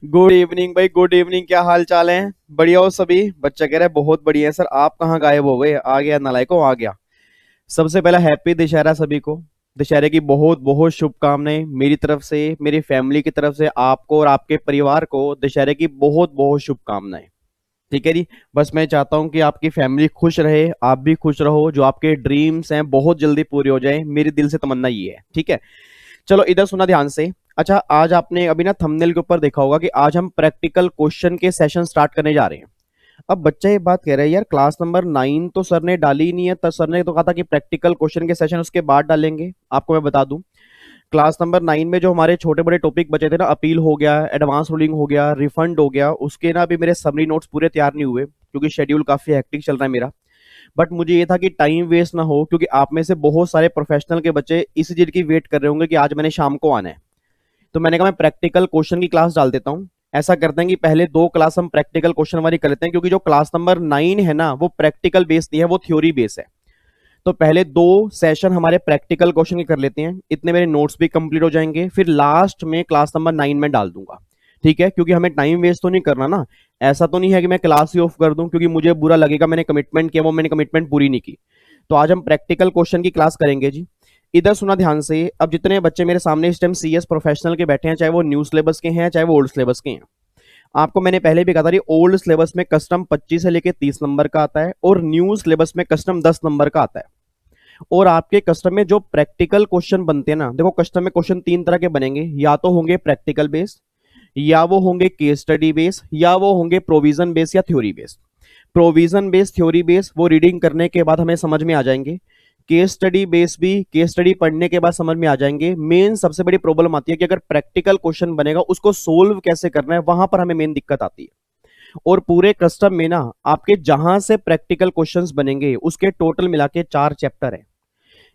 Good evening भाई, good evening. क्या हाल चाल है? बढ़िया हो सभी? बच्चा कह रहा है बहुत बढ़िया है सर। आप कहाँ गायब हो गए? आ गया नालायकों, आ गया। सबसे पहला हैप्पी दशहरा सभी को। दशहरे की बहुत बहुत शुभकामनाएं मेरी तरफ से, मेरी फैमिली की तरफ से। आपको और आपके परिवार को दशहरे की बहुत बहुत शुभकामनाएं। ठीक है जी। बस मैं चाहता हूँ कि आपकी फैमिली खुश रहे, आप भी खुश रहो, जो आपके ड्रीम्स हैं बहुत जल्दी पूरे हो जाए, मेरी दिल से तमन्ना ये है। ठीक है, चलो इधर सुना ध्यान से। अच्छा, आज आपने अभी ना थंबनेल के ऊपर देखा होगा कि आज हम प्रैक्टिकल क्वेश्चन के सेशन स्टार्ट करने जा रहे हैं। अब बच्चा ये बात कह रहा है, यार क्लास नंबर 9 तो सर ने डाली ही नहीं है। तो सर ने तो कहा था कि प्रैक्टिकल क्वेश्चन के सेशन उसके बाद डालेंगे। आपको मैं बता दूं, क्लास नंबर 9 में जो हमारे छोटे बड़े टॉपिक बचे थे ना, अपील हो गया, एडवांस रूलिंग हो गया, रिफंड हो गया, उसके ना अभी मेरे समरी नोट्स पूरे तैयार नहीं हुए क्योंकि शेड्यूल काफी हेक्टिक चल रहा है मेरा। बट मुझे ये था कि टाइम वेस्ट ना हो, क्योंकि आप में से बहुत सारे प्रोफेशनल के बच्चे इसी चीज की वेट कर रहे होंगे कि आज मैंने शाम को आना है। तो मैंने कहा मैं प्रैक्टिकल क्वेश्चन की क्लास डाल देता हूँ। ऐसा करते हैं कि पहले 2 क्लास हम प्रैक्टिकल क्वेश्चन वाली कर लेते हैं, क्योंकि जो क्लास नंबर 9 है ना, वो प्रैक्टिकल बेस नहीं है, वो थ्योरी बेस है। तो पहले 2 सेशन हमारे प्रैक्टिकल क्वेश्चन के कर लेते हैं, इतने मेरे नोट्स भी कंप्लीट हो जाएंगे, फिर लास्ट में क्लास नंबर 9 में डाल दूंगा। ठीक है, क्योंकि हमें टाइम वेस्ट तो नहीं करना ना। ऐसा तो नहीं है कि मैं क्लास ही ऑफ कर दूं, क्योंकि मुझे बुरा लगेगा, मैंने कमिटमेंट किया, वो मैंने कमिटमेंट पूरी नहीं की। तो आज हम प्रैक्टिकल क्वेश्चन की क्लास करेंगे जी। इधर सुना ध्यान से। अब जितने बच्चे मेरे सामने इस टाइम सीएस प्रोफेशनल के बैठे हैं, चाहे वो न्यू सिलेबस के हैं चाहे वो ओल्ड सिलेबस के हैं, आपको मैंने पहले भी कहा था, ओल्ड सिलेबस में कस्टम 25 से लेके 30 नंबर का आता है और न्यू सिलेबस में कस्टम 10 नंबर का आता है। और आपके कस्टम में जो प्रैक्टिकल क्वेश्चन बनते हैं ना, देखो कस्टम में क्वेश्चन 3 तरह के बनेंगे, या तो होंगे प्रैक्टिकल बेस, या वो होंगे केस स्टडी बेस, या वो होंगे प्रोविजन बेस या theory base. Provision base, theory base वो रीडिंग करने के बाद हमें समझ में आ जाएंगे। केस स्टडी बेस भी केस स्टडी पढ़ने के बाद समझ में आ जाएंगे। मेन सबसे बड़ी प्रॉब्लम आती है कि अगर प्रैक्टिकल क्वेश्चन बनेगा उसको सोल्व कैसे करना है, वहां पर हमें मेन दिक्कत आती है। और पूरे कस्टम में ना आपके जहां से प्रैक्टिकल क्वेश्चंस बनेंगे उसके टोटल मिला के 4 चैप्टर है।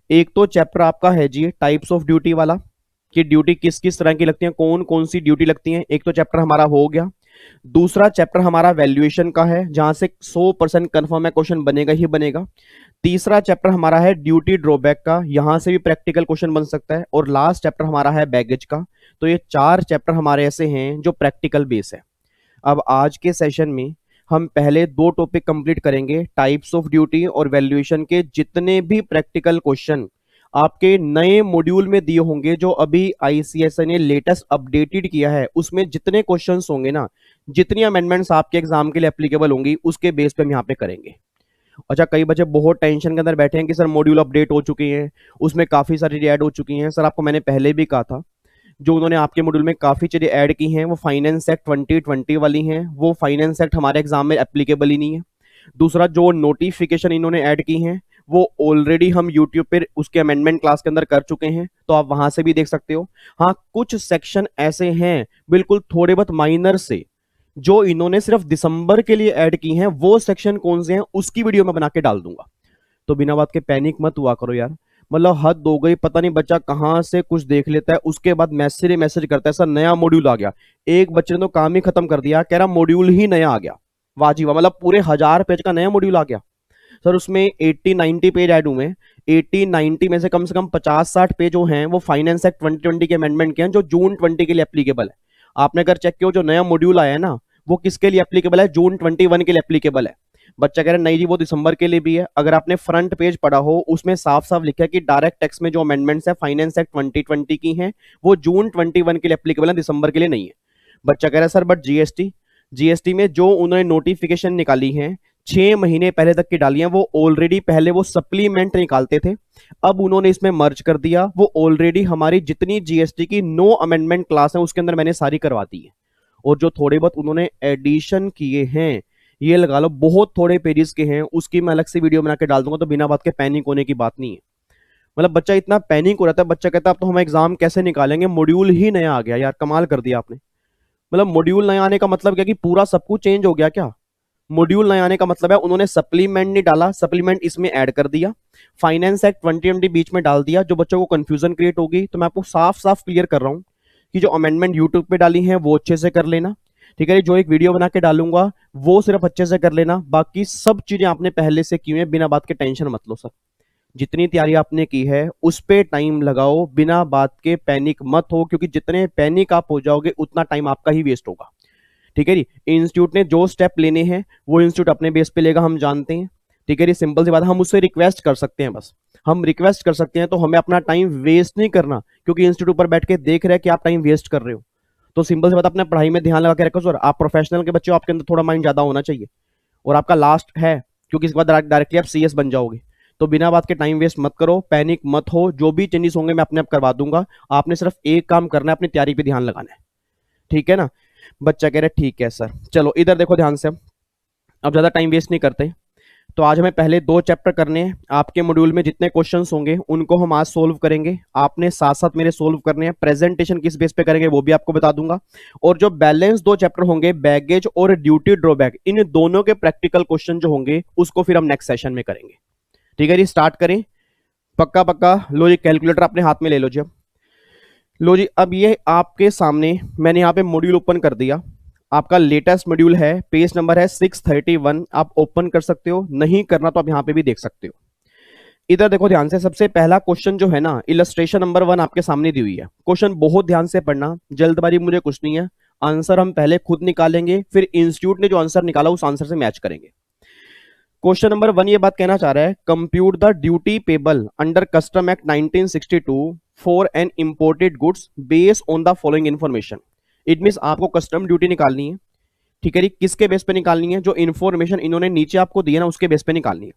एक तो चैप्टर आपका है जी टाइप्स ऑफ ड्यूटी वाला, कि ड्यूटी किस किस तरह की लगती है, कौन कौन सी ड्यूटी लगती है, एक तो चैप्टर हमारा हो गया। दूसरा चैप्टर हमारा वैल्यूएशन का है, जहां से 100% कंफर्म है क्वेश्चन बनेगा ही बनेगा। तीसरा चैप्टर हमारा है ड्यूटी ड्रॉबैक का, यहां से भी प्रैक्टिकल क्वेश्चन बन सकता है। और लास्ट चैप्टर हमारा है बैगेज का। तो ये 4 चैप्टर हमारे ऐसे हैं जो प्रैक्टिकल बेस है। अब आज के सेशन में हम पहले 2 टॉपिक कंप्लीट करेंगे, टाइप्स ऑफ ड्यूटी और वैल्यूएशन के जितने भी प्रैक्टिकल क्वेश्चन आपके नए मॉड्यूल में दिए होंगे, जो अभी आईसीएसई ने लेटेस्ट अपडेटेड किया है, उसमें जितने क्वेश्चंस होंगे ना, जितनी अमेंडमेंट्स आपके एग्जाम के लिए एप्लीकेबल होंगी, उसके बेस पे हम यहाँ पे करेंगे। अच्छा, कई बच्चे बहुत टेंशन के अंदर बैठे हैं कि सर मॉड्यूल अपडेट हो चुके हैं, उसमें काफी सारी चीजें ऐड हो चुकी हैं। सर आपको मैंने पहले भी कहा था, जो उन्होंने आपके मॉड्यूल में काफी चीजें ऐड की हैं वो फाइनेंस एक्ट 2020 वाली हैं, वो फाइनेंस एक्ट हमारे एग्जाम में एप्लीकेबल ही नहीं है। दूसरा, जो नोटिफिकेशन इन्होंने ऐड की हैं वो ऑलरेडी हम यूट्यूब पर उसके अमेंडमेंट क्लास के अंदर कर चुके हैं, तो आप वहां से भी देख सकते हो। हाँ, कुछ सेक्शन ऐसे हैं बिल्कुल थोड़े बहुत माइनर से, जो इन्होंने सिर्फ दिसंबर के लिए ऐड की हैं, वो सेक्शन कौन से हैं उसकी वीडियो में बना के डाल दूंगा। तो बिना बात के पैनिक मत हुआ करो यार। मतलब हद हो गई, पता नहीं बच्चा कहां से कुछ देख लेता है, उसके बाद मैसेज मैसेज करता है सर नया मॉड्यूल आ गया। एक बच्चे ने तो काम ही खत्म कर दिया, कह रहा मॉड्यूल ही नया आ गया। वाजिब, मतलब पूरे 1000 पेज का नया मॉड्यूल आ गया। सर उसमें 80-90 पेज ऐड हुए हैं। 80-90 में से कम 50-60 पेज जो हैं वो फाइनेंस एक्ट 2020 के अमेंडमेंट के हैं, जो जून 20 के लिए एप्लीकेबल है। आपने अगर चेक किया, जो नया मॉड्यूल आया है ना, वो किसके लिए एप्लीकेबल है? जून 21 के लिए एप्लीकेबल है। बच्चा कह रहा है नहीं जी वो दिसंबर के लिए भी है। अगर आपने फ्रंट पेज पढ़ा हो, उसमें साफ साफ लिखा है कि डायरेक्ट टैक्स में जो अमेंडमेंट्स है फाइनेंस एक्ट 2020 की हैं, वो जून 21 के लिए एप्लीकेबल है, दिसंबर के लिए नहीं है। बच्चा कह रहा है सर बट जीएसटी, जीएसटी में जो उन्होंने नोटिफिकेशन निकाली है 6 महीने पहले तक की डाली है, वो ऑलरेडी पहले वो सप्लीमेंट निकालते थे, अब उन्होंने इसमें मर्ज कर दिया। वो ऑलरेडी हमारी जितनी जीएसटी की 9 अमेंडमेंट क्लास है उसके अंदर मैंने सारी करवा दी है। और जो थोड़े बहुत उन्होंने एडिशन किए हैं, ये लगा लो बहुत थोड़े पेजेस के हैं, उसकी मैं अलग से वीडियो बना के डाल दूंगा। तो बिना बात के पैनिक होने की बात नहीं है। मतलब बच्चा इतना पैनिक हो रहा था, बच्चा कहता अब तो हम एग्जाम कैसे निकालेंगे, मॉड्यूल ही नया आ गया। यार कमाल कर दिया आपने। मतलब मॉड्यूल नया आने का मतलब क्या कि पूरा सब कुछ चेंज हो गया क्या? मॉड्यूल नया आने का मतलब है उन्होंने सप्लीमेंट नहीं डाला, सप्लीमेंट इसमें ऐड कर दिया, फाइनेंस एक्ट 2020 बीच में डाल दिया, जो बच्चों को कंफ्यूजन क्रिएट होगी। तो मैं आपको साफ साफ क्लियर कर रहा हूं कि जो अमेंडमेंट यूट्यूब पे डाली है वो अच्छे से कर लेना। ठीक है, जो एक वीडियो बना के डालूंगा वो सिर्फ अच्छे से कर लेना, बाकी सब चीजें आपने पहले से की हुई है, बिना बात के टेंशन मत लो सर। जितनी तैयारी आपने की है उस पे टाइम लगाओ, बिना बात के पैनिक मत हो, क्योंकि जितने पैनिक आप हो जाओगे उतना टाइम आपका ही वेस्ट होगा। ठीक है जी। इंस्टीट्यूट ने जो स्टेप लेने हैं वो इंस्टीट्यूट अपने बेस पे लेगा, हम जानते हैं। ठीक है जी, सिंपल सी बात है, हम उससे रिक्वेस्ट कर सकते हैं, बस हम रिक्वेस्ट कर सकते हैं। तो हमें अपना टाइम वेस्ट नहीं करना, क्योंकि इंस्टीट्यूट पर बैठ के देख रहे हैं कि आप टाइम वेस्ट कर रहे हो। तो सिंपल सी बात, अपने पढ़ाई में ध्यान लगा के रखो सर। आप प्रोफेशनल के बच्चे हो, आपके अंदर थोड़ा माइंड ज्यादा होना चाहिए, और आपका लास्ट है, क्योंकि इसके बाद डायरेक्टली आप सीएस बन जाओगे। तो बिना बात के टाइम वेस्ट मत करो, पैनिक मत हो, जो भी चेंजेस होंगे मैं अपने आप करवा दूंगा। आपने सिर्फ एक काम करना है, अपनी तैयारी पे ध्यान लगाना है। ठीक है ना। बच्चा कह रहे ठीक है सर। चलो इधर देखो ध्यान से, अब ज्यादा टाइम वेस्ट नहीं करते। तो आज हमें पहले 2 चैप्टर करने हैं। आपके मॉड्यूल में जितने क्वेश्चंस होंगे उनको हम आज सोल्व करेंगे, आपने साथ साथ मेरे सोल्व करने हैं। प्रेजेंटेशन किस बेस पे करेंगे वो भी आपको बता दूंगा। और जो बैलेंस 2 चैप्टर होंगे, बैगेज और ड्यूटी ड्रॉबैक, इन दोनों के प्रैक्टिकल क्वेश्चन जो होंगे उसको फिर हम नेक्स्ट सेशन में करेंगे। ठीक है जी, स्टार्ट करें। पक्का पक्का। लो जी, कैलकुलेटर अपने हाथ में ले लो जी। अब लो जी, अब ये आपके सामने मैंने यहाँ पे मॉड्यूल ओपन कर दिया। आपका लेटेस्ट मॉड्यूल है, पेज नंबर है 631। आप ओपन कर सकते हो, नहीं करना तो आप यहाँ पे भी देख सकते हो। इधर देखो ध्यान से, सबसे पहला क्वेश्चन जो है ना, इलस्ट्रेशन नंबर 1 आपके सामने दी हुई है। क्वेश्चन बहुत ध्यान से पढ़ना, जल्दबाजी मुझे कुछ नहीं है। आंसर हम पहले खुद निकालेंगे, फिर इंस्टीट्यूट ने जो आंसर निकाला उस आंसर से मैच करेंगे। क्वेश्चन नंबर 1 ये बात कहना चाह रहा है, compute the duty payable under custom act 1962 for an imported goods based on the following information. It means आपको कस्टम ड्यूटी निकालनी है। ठीक है जी, किसके बेस पे निकालनी है? जो इन्फॉर्मेशन इन्होंने नीचे आपको दी है ना, उसके बेस पे निकालनी है।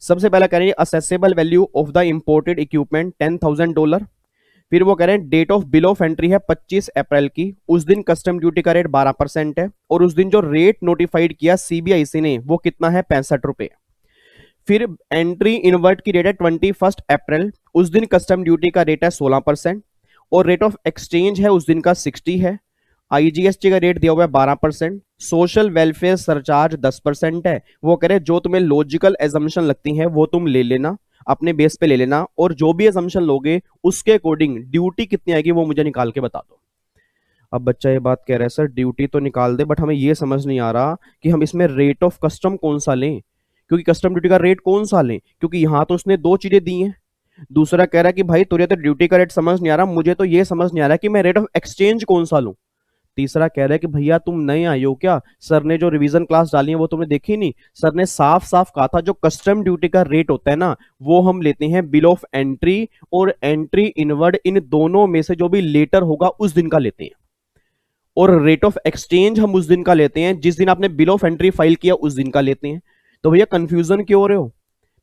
सबसे पहला कह रहे हैं assessable value of the imported equipment $10,000। फिर वो कह रहे हैं date of bill of entry है 25 अप्रैल की, उस दिन कस्टम ड्यूटी का रेट 12% है, और उस दिन जो रेट नोटिफाइड किया सीबीआईसी ने वो कितना है? 65 रुपए। फिर एंट्री इनवर्ट की रेट है 21 अप्रैल, उस दिन कस्टम ड्यूटी का रेट है 16%, और रेट ऑफ एक्सचेंज है उस दिन का 60 है। आईजीएसटी का रेट दिया हुआ है 12%। सोशल वेलफेयर सरचार्ज 10% है। वो कह रहे जो तुम्हें लॉजिकल एजम्पशन लगती है वो तुम ले लेना, अपने बेस पे ले लेना, और जो भी एजम्पशन लोगे उसके अकॉर्डिंग ड्यूटी कितनी आएगी वो मुझे निकाल के बता दो। अब बच्चा ये बात कह रहा है सर ड्यूटी तो निकाल दे, बट हमें ये समझ नहीं आ रहा कि हम इसमें रेट ऑफ कस्टम कौन सा लें, क्योंकि कस्टम ड्यूटी का रेट कौन सा लें, क्योंकि यहां तो उसने 2 चीजें दी हैं। दूसरा कह रहा है कि भाई तुझे तो ड्यूटी का रेट समझ नहीं आ रहा, मुझे तो ये समझ नहीं आ रहा कि मैं रेट ऑफ एक्सचेंज कौन सा लूं। तीसरा कह रहा है कि भैया तुम नए आए हो क्या, सर ने जो रिवीजन क्लास डाली है वो तुमने देखी नहीं? सर ने साफ साफ कहा था जो कस्टम ड्यूटी का रेट होता है ना, वो हम लेते हैं बिल ऑफ एंट्री और एंट्री इनवर्ड, इन दोनों में से जो भी लेटर होगा उस दिन का लेते हैं, और रेट ऑफ एक्सचेंज हम उस दिन का लेते हैं जिस दिन आपने बिल ऑफ एंट्री फाइल किया उस दिन का लेते हैं। तो भैया कंफ्यूजन क्यों हो रहे हो?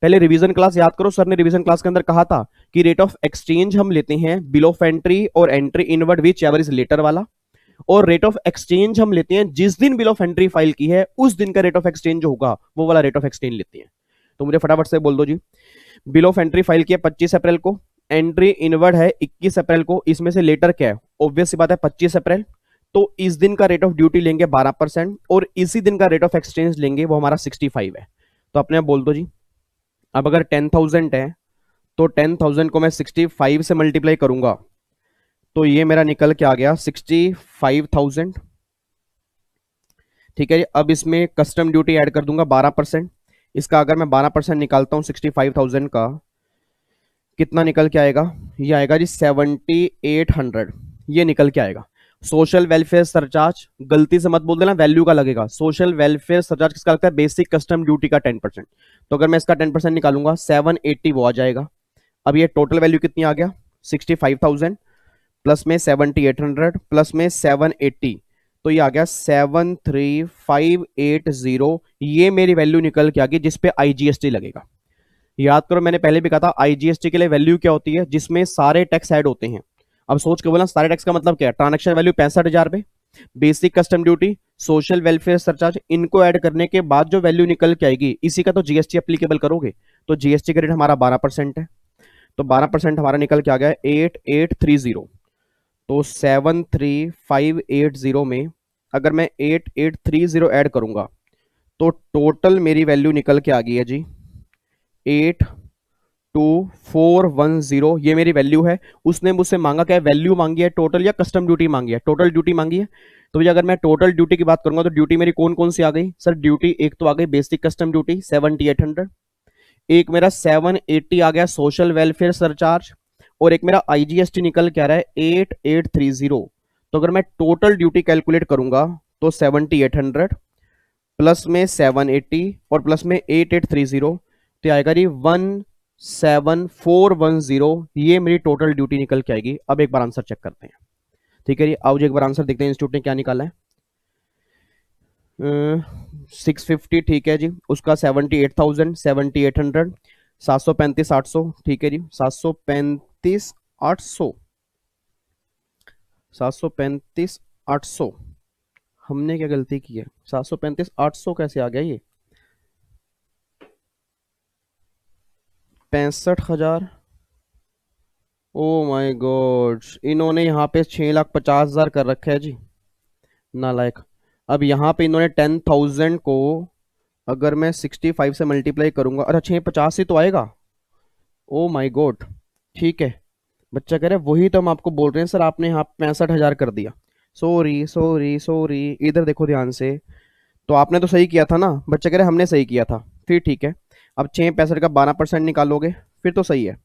पहले रिवीजन क्लास याद करो, सर ने रिवीजन क्लास के अंदर कहा था कि रेट ऑफ एक्सचेंज हम लेते हैं बिल ऑफ एंट्री और entry inward whichever is later वाला, और रेट ऑफ एक्सचेंज हम लेते हैं जिस दिन बिल ऑफ एंट्री फाइल की है उस दिन का रेट ऑफ एक्सचेंज जो होगा वो वाला रेट ऑफ एक्सचेंज लेते हैं। तो मुझे फटाफट से बोल दो जी, बिल ऑफ एंट्री फाइल किया 25 अप्रैल को, एंट्री इनवर्ड है 21 अप्रैल को, इसमें से लेटर क्या है? ऑब्वियस सी बात है 25 अप्रैल। तो इस दिन का रेट ऑफ ड्यूटी लेंगे 12%, और इसी दिन का रेट ऑफ एक्सचेंज लेंगे, वो हमारा 65 है। तो अपने आप बोल दो जी। अब अगर 10,000 है तो 10,000 को मैं 65 से मल्टीप्लाई करूंगा तो ये मेरा निकल के आ गया 65,000। ठीक है जी। अब इसमें कस्टम ड्यूटी ऐड कर दूंगा 12%। इसका अगर मैं 12% निकालता हूं 65,000 का, कितना निकल के आएगा? ये आएगा जी 7,800, ये निकल के आएगा। सोशल वेलफेयर सरचार्ज, गलती से मत बोल देना वैल्यू का लगेगा। सोशल वेलफेयर सरचार्ज किसका लगता है? बेसिक कस्टम ड्यूटी का 10%। तो अगर मैं इसका 10% निकालूंगा 780 वो आ जाएगा। अब ये टोटल वैल्यू कितनी आ गया? 65,000 प्लस में 7,800 प्लस में 780, तो ये आ गया 73580। ये मेरी वैल्यू निकल के आ गई जिसपे आईजीएसटी लगेगा। याद करो मैंने पहले भी कहा था आईजीएसटी के लिए वैल्यू क्या होती है? जिसमें सारे टैक्स ऐड होते हैं। अब सोच के बोला सारे टैक्स का मतलब क्या है? ट्रांजैक्शन वैल्यू 65,000 पे, basic custom duty, social welfare surcharge, इनको ऐड करने के बाद जो वैल्यू निकल के आएगी इसी का तो जीएसटी एप्लीकेबल करोगे। तो जीएसटी का रेट हमारा 12% है, तो 12% हमारा निकल के आ गया 8830। तो 73580 में अगर मैं 8830 ऐड करूंगा तो टोटल मेरी वैल्यू निकल के आ गई है जी 82410। ये मेरी वैल्यू है। उसने मुझसे मांगा क्या? वैल्यू मांगी है टोटल या कस्टम ड्यूटी मांगी है? टोटल ड्यूटी मांगी है। तो भैया अगर मैं टोटल ड्यूटी की बात करूंगा तो ड्यूटी मेरी कौन कौन सी आ गई? सर ड्यूटी एक तो आ गई बेसिक कस्टम ड्यूटी 7,800, एक मेरा 780 आ गया सोशल वेलफेयर सरचार्ज, और एक मेरा आईजीएसटी निकल के आ रहा है 8830। तो अगर मैं टोटल ड्यूटी कैलकुलेट करूंगा तो 7800 प्लस में 780 और प्लस में 8830, तो आएगा जी 17410। ये मेरी टोटल ड्यूटी निकल के आएगी। अब एक बार आंसर चेक करते हैं। ठीक है जी, आओ जी एक बार आंसर देखते हैं इंस्टीट्यूट ने क्या निकाला है। 650 ठीक है जी, उसका 78,000, 7800, 735 800 ठीक है जी, 735 800, 735 800। हमने क्या गलती की है? 735 800 कैसे आ गया ये? 65,000। ओ माय गॉड, इन्होंने यहाँ पे 6,50,000 कर रखा है जी, नालायक। अब यहाँ पे इन्होंने 10,000 को अगर मैं 65 से मल्टीप्लाई करूंगा, अच्छा 650 ही तो आएगा। ओ माय गॉड, ठीक है। बच्चा कह रहा है वही तो हम आपको बोल रहे हैं सर, आपने यहाँ 65,000 कर दिया। सॉरी सॉरी सॉरी, इधर देखो ध्यान से। तो आपने तो सही किया था ना, बच्चा कह रहे हमने सही किया था, फिर ठीक है। अब 665 का 12% निकालोगे फिर तो सही है।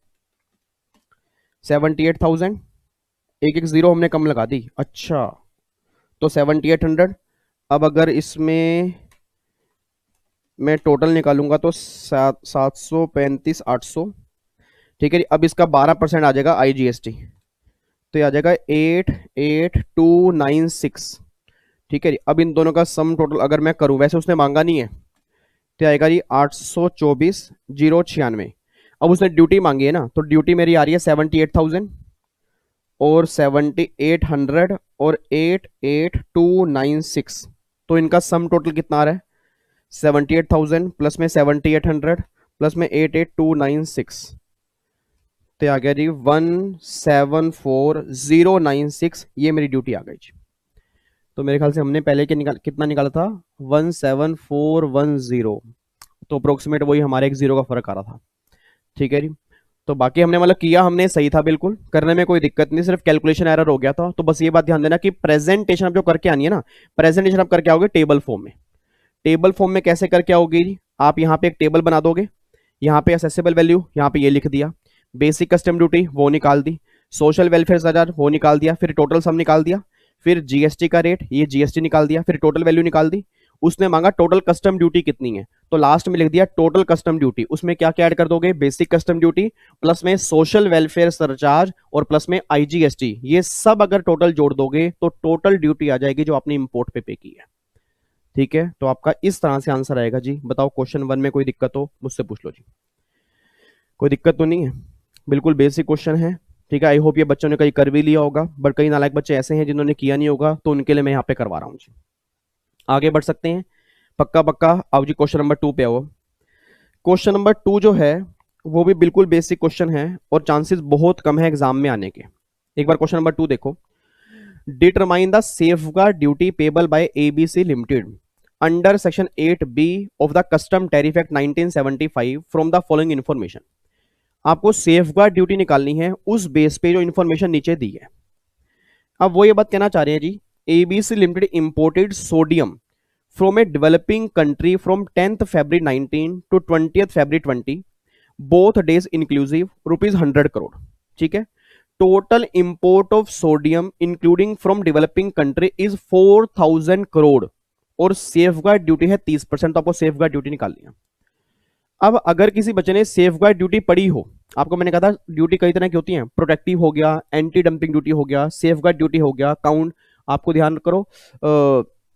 78,000, एक एक जीरो हमने कम लगा दी, अच्छा। तो 7800। अब अगर इसमें मैं टोटल निकालूंगा तो 735 800 ठीक है। अब इसका 12% आ जाएगा आईजीएसटी, तो ये आ जाएगा 88296 ठीक है जी। अब इन दोनों का सम टोटल अगर मैं करूं, वैसे उसने मांगा नहीं है, तो आएगा जी 824,096। अब उसने ड्यूटी मांगी है ना, तो ड्यूटी मेरी आ रही है 78,000 और 7800 और 88296। तो इनका सम टोटल कितना आ रहा है? 78,000 प्लस में 7800 प्लस में 88296, तो आ गया जी 174,096। ये मेरी ड्यूटी आ गई जी। तो मेरे ख्याल से हमने पहले के कितना निकाला था? 17410। तो अप्रोक्सीमेट वही हमारे एक जीरो का फर्क आ रहा था। ठीक है जी। तो बाकी हमने मतलब किया, हमने सही था, बिल्कुल करने में कोई दिक्कत नहीं, सिर्फ कैलकुलेशन एरर हो गया था। तो बस ये बात ध्यान देना कि प्रेजेंटेशन आप जो करके आनी है ना, प्रेजेंटेशन आप करके आओगे टेबल फॉर्म में। टेबल फॉर्म में कैसे करके आओगे जी? आप यहाँ पे एक टेबल बना दोगे, यहाँ पे असेसेबल वैल्यू यहाँ पे ये लिख दिया, बेसिक कस्टम ड्यूटी वो निकाल दी, सोशल वेलफेयर चार्ज वो निकाल दिया, फिर टोटल सम निकाल दिया, फिर जीएसटी का रेट ये जीएसटी निकाल दिया, फिर टोटल वैल्यू निकाल दी। उसने मांगा टोटल कस्टम ड्यूटी कितनी है, तो लास्ट में लिख दिया टोटल कस्टम ड्यूटी। उसमें क्या क्या ऐड कर दोगे? बेसिक कस्टम ड्यूटी प्लस में सोशल वेलफेयर सरचार्ज और प्लस में आईजीएसटी, ये सब अगर टोटल जोड़ दोगे तो टोटल ड्यूटी आ जाएगी जो आपने इंपोर्ट पे की है। ठीक है, तो आपका इस तरह से आंसर आएगा जी। बताओ क्वेश्चन 1 में कोई दिक्कत हो मुझसे पूछ लो जी। कोई दिक्कत तो नहीं है? बिल्कुल बेसिक क्वेश्चन है। ठीक है, आई होप ये बच्चों ने कहीं कर भी लिया होगा, बट कई नालायक बच्चे ऐसे हैं जिन्होंने किया नहीं होगा, तो उनके लिए मैं यहाँ पे करवा रहा हूँ जी। आगे बढ़ सकते हैं, पक्का पक्का। आओ जी क्वेश्चन नंबर 2 पे आओ। क्वेश्चन नंबर 2 जो है वो भी बिल्कुल बेसिक क्वेश्चन है और चांसेस बहुत कम है एग्जाम में आने के। एक बार क्वेश्चन नंबर 2 देखो। Determine the safeguard duty payable by ABC limited under section 8B of the custom tariff act 1975 from the following information. आपको सेफगार्ड ड्यूटी निकालनी है उस बेस पे जो इंफॉर्मेशन नीचे दी है। अब वो ये बात कहना चाह रहे हैं जी, ABC limited imported sodium from a developing country from 10th February 19 to 20th February 20, both days inclusive ₹100 crore. ठीक है, total import of sodium including from developing country is 4,000 crore और सेफगार्ड ड्यूटी है 30%। तो आपको सेफगार्ड ड्यूटी निकालनी है। अब अगर किसी बच्चे ने सेफगार्ड ड्यूटी पढ़ी हो, आपको मैंने कहा था ड्यूटी कई तरह की होती है, प्रोटेक्टिव हो गया, एंटी डंपिंग ड्यूटी हो गया, सेफगार्ड ड्यूटी हो गया, काउंट आपको ध्यान करो,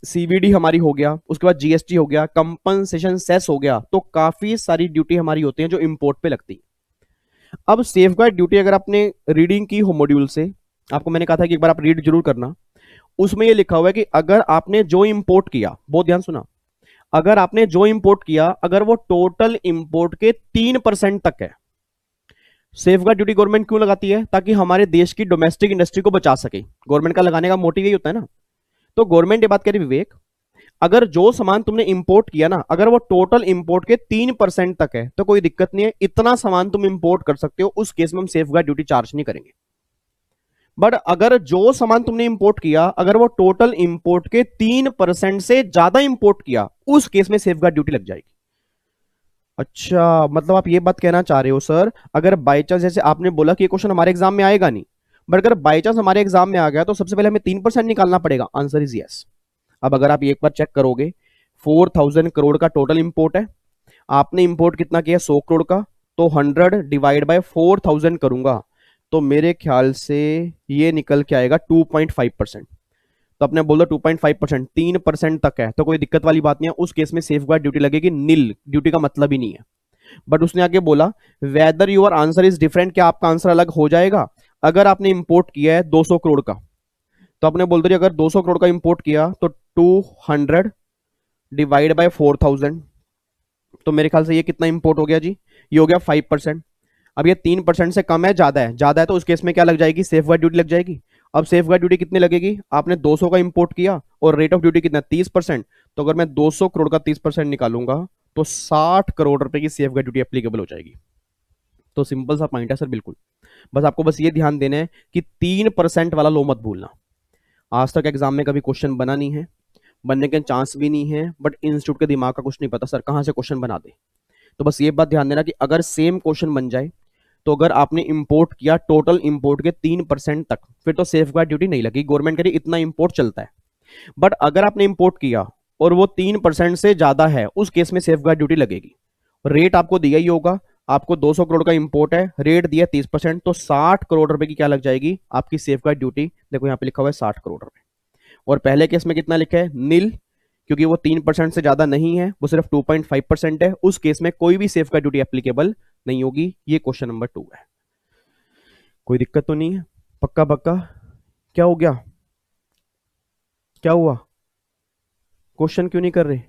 सीवीडी हमारी हो गया, उसके बाद जीएसटी हो गया, कंपनसेशन सेस हो गया। तो काफी सारी ड्यूटी हमारी होती है जो इंपोर्ट पे लगती है। अब सेफगार्ड ड्यूटी अगर आपने रीडिंग की हो मॉड्यूल से, आपको मैंने कहा था कि एक बार आप रीड जरूर करना, उसमें ये लिखा हुआ है कि अगर आपने जो इंपोर्ट किया, बहुत ध्यान सुना, अगर आपने जो इंपोर्ट किया अगर वो टोटल इंपोर्ट के 3% तक है, सेफगार्ड ड्यूटी गवर्नमेंट क्यों लगाती है? ताकि हमारे देश की डोमेस्टिक इंडस्ट्री को बचा सके। गवर्नमेंट का लगाने का मोटिव यही होता है ना। तो गवर्नमेंट ये बात कह रही विवेक, अगर जो सामान तुमने इंपोर्ट किया ना, अगर वो टोटल इंपोर्ट के 3% तक है तो कोई दिक्कत नहीं है, इतना सामान तुम इंपोर्ट कर सकते हो, उस केस में हम सेफगार्ड ड्यूटी चार्ज नहीं करेंगे। बट अगर जो सामान तुमने इंपोर्ट किया अगर वो टोटल इंपोर्ट के 3% से ज्यादा इंपोर्ट किया, उस केस में सेफगार्ड ड्यूटी लग जाएगी। अच्छा, मतलब आप ये बात कहना चाह रहे हो सर, अगर बाई चांस जैसे आपने बोला कि ये क्वेश्चन हमारे एग्जाम में आएगा नहीं, बट अगर बाई चांस हमारे एग्जाम में आ गया तो सबसे पहले हमें 3% निकालना पड़ेगा। Answer is yes. अब अगर आप एक बार चेक करोगे, 4000 करोड़ का टोटल इंपोर्ट है, आपने इंपोर्ट कितना किया 100 करोड़ का, तो 100 डिवाइड बाय 4000 करूंगा तो मेरे ख्याल से ये निकल के आएगा 2.5%। तो अपने बोल दो 2.5%, 3% तक है तो कोई दिक्कत वाली बात नहीं है, उस केस में सेफ गार्ड ड्यूटी लगेगी, नील ड्यूटी का मतलब ही नहीं है। बट उसने आगे बोला whether your answer is different, क्या आपका आंसर अलग हो जाएगा। अगर आपने इंपोर्ट किया है 200 करोड़ का, तो आपने बोल दो अगर 200 करोड़ का इंपोर्ट किया तो 200 डिवाइड बाय 4000, तो मेरे ख्याल से ये कितना इंपोर्ट हो गया जी, ये हो गया 5%। अब ये 3% से कम है, ज्यादा है, ज्यादा है तो उस केस में क्या लग जाएगी, सेफ गार्ड ड्यूटी लग जाएगी। अब सेफ गार्ड ड्यूटी कितनी लगेगी, आपने 200 का इंपोर्ट किया और रेट ऑफ ड्यूटी कितना 30%, तो अगर मैं 200 करोड़ का 30% निकालूंगा तो 60 करोड़ रुपए की सेफ गार्ड ड्यूटी एप्लीकेबल हो जाएगी। तो सिंपल सा पॉइंट है सर, बिल्कुल। बस ये ध्यान देना है कि 3% वाला लो मत भूलना। आज तक एग्जाम में कभी क्वेश्चन बना नहीं है, बनने के चांस भी नहीं है, बट इंस्टीट्यूट के दिमाग का कुछ नहीं पता सर कहां से क्वेश्चन बना दे। तो बस ये बात ध्यान देना कि अगर सेम क्वेश्चन बन जाए तो अगर आपने इंपोर्ट किया टोटल इंपोर्ट के 3% तक, फिर तो सेफ गार्ड ड्यूटी नहीं लगी, गवर्नमेंट कह रही इतना इंपोर्ट चलता है। बट अगर आपने इंपोर्ट किया और वो 3% से ज्यादा है, उस केस में सेफ गार्ड ड्यूटी लगेगी। रेट आपको दिया ही होगा, आपको 200 करोड़ का इंपोर्ट है, रेट दिया 30%, तो 60 करोड़ रुपए की क्या लग जाएगी आपकी सेफ गार्ड ड्यूटी। देखो यहाँ पे लिखा हुआ है 60 करोड़ रुपए, और पहले केस में कितना लिखा है, नील, क्योंकि वो 3% से ज्यादा नहीं है, वो सिर्फ 2.5% है, उस केस में कोई भी सेफ गार्ड ड्यूटी एप्लीकेबल नहीं होगी। ये क्वेश्चन नंबर 2 है। कोई दिक्कत तो नहीं है, पक्का पक्का। क्या हो गया, क्या हुआ, क्वेश्चन क्यों नहीं कर रहे।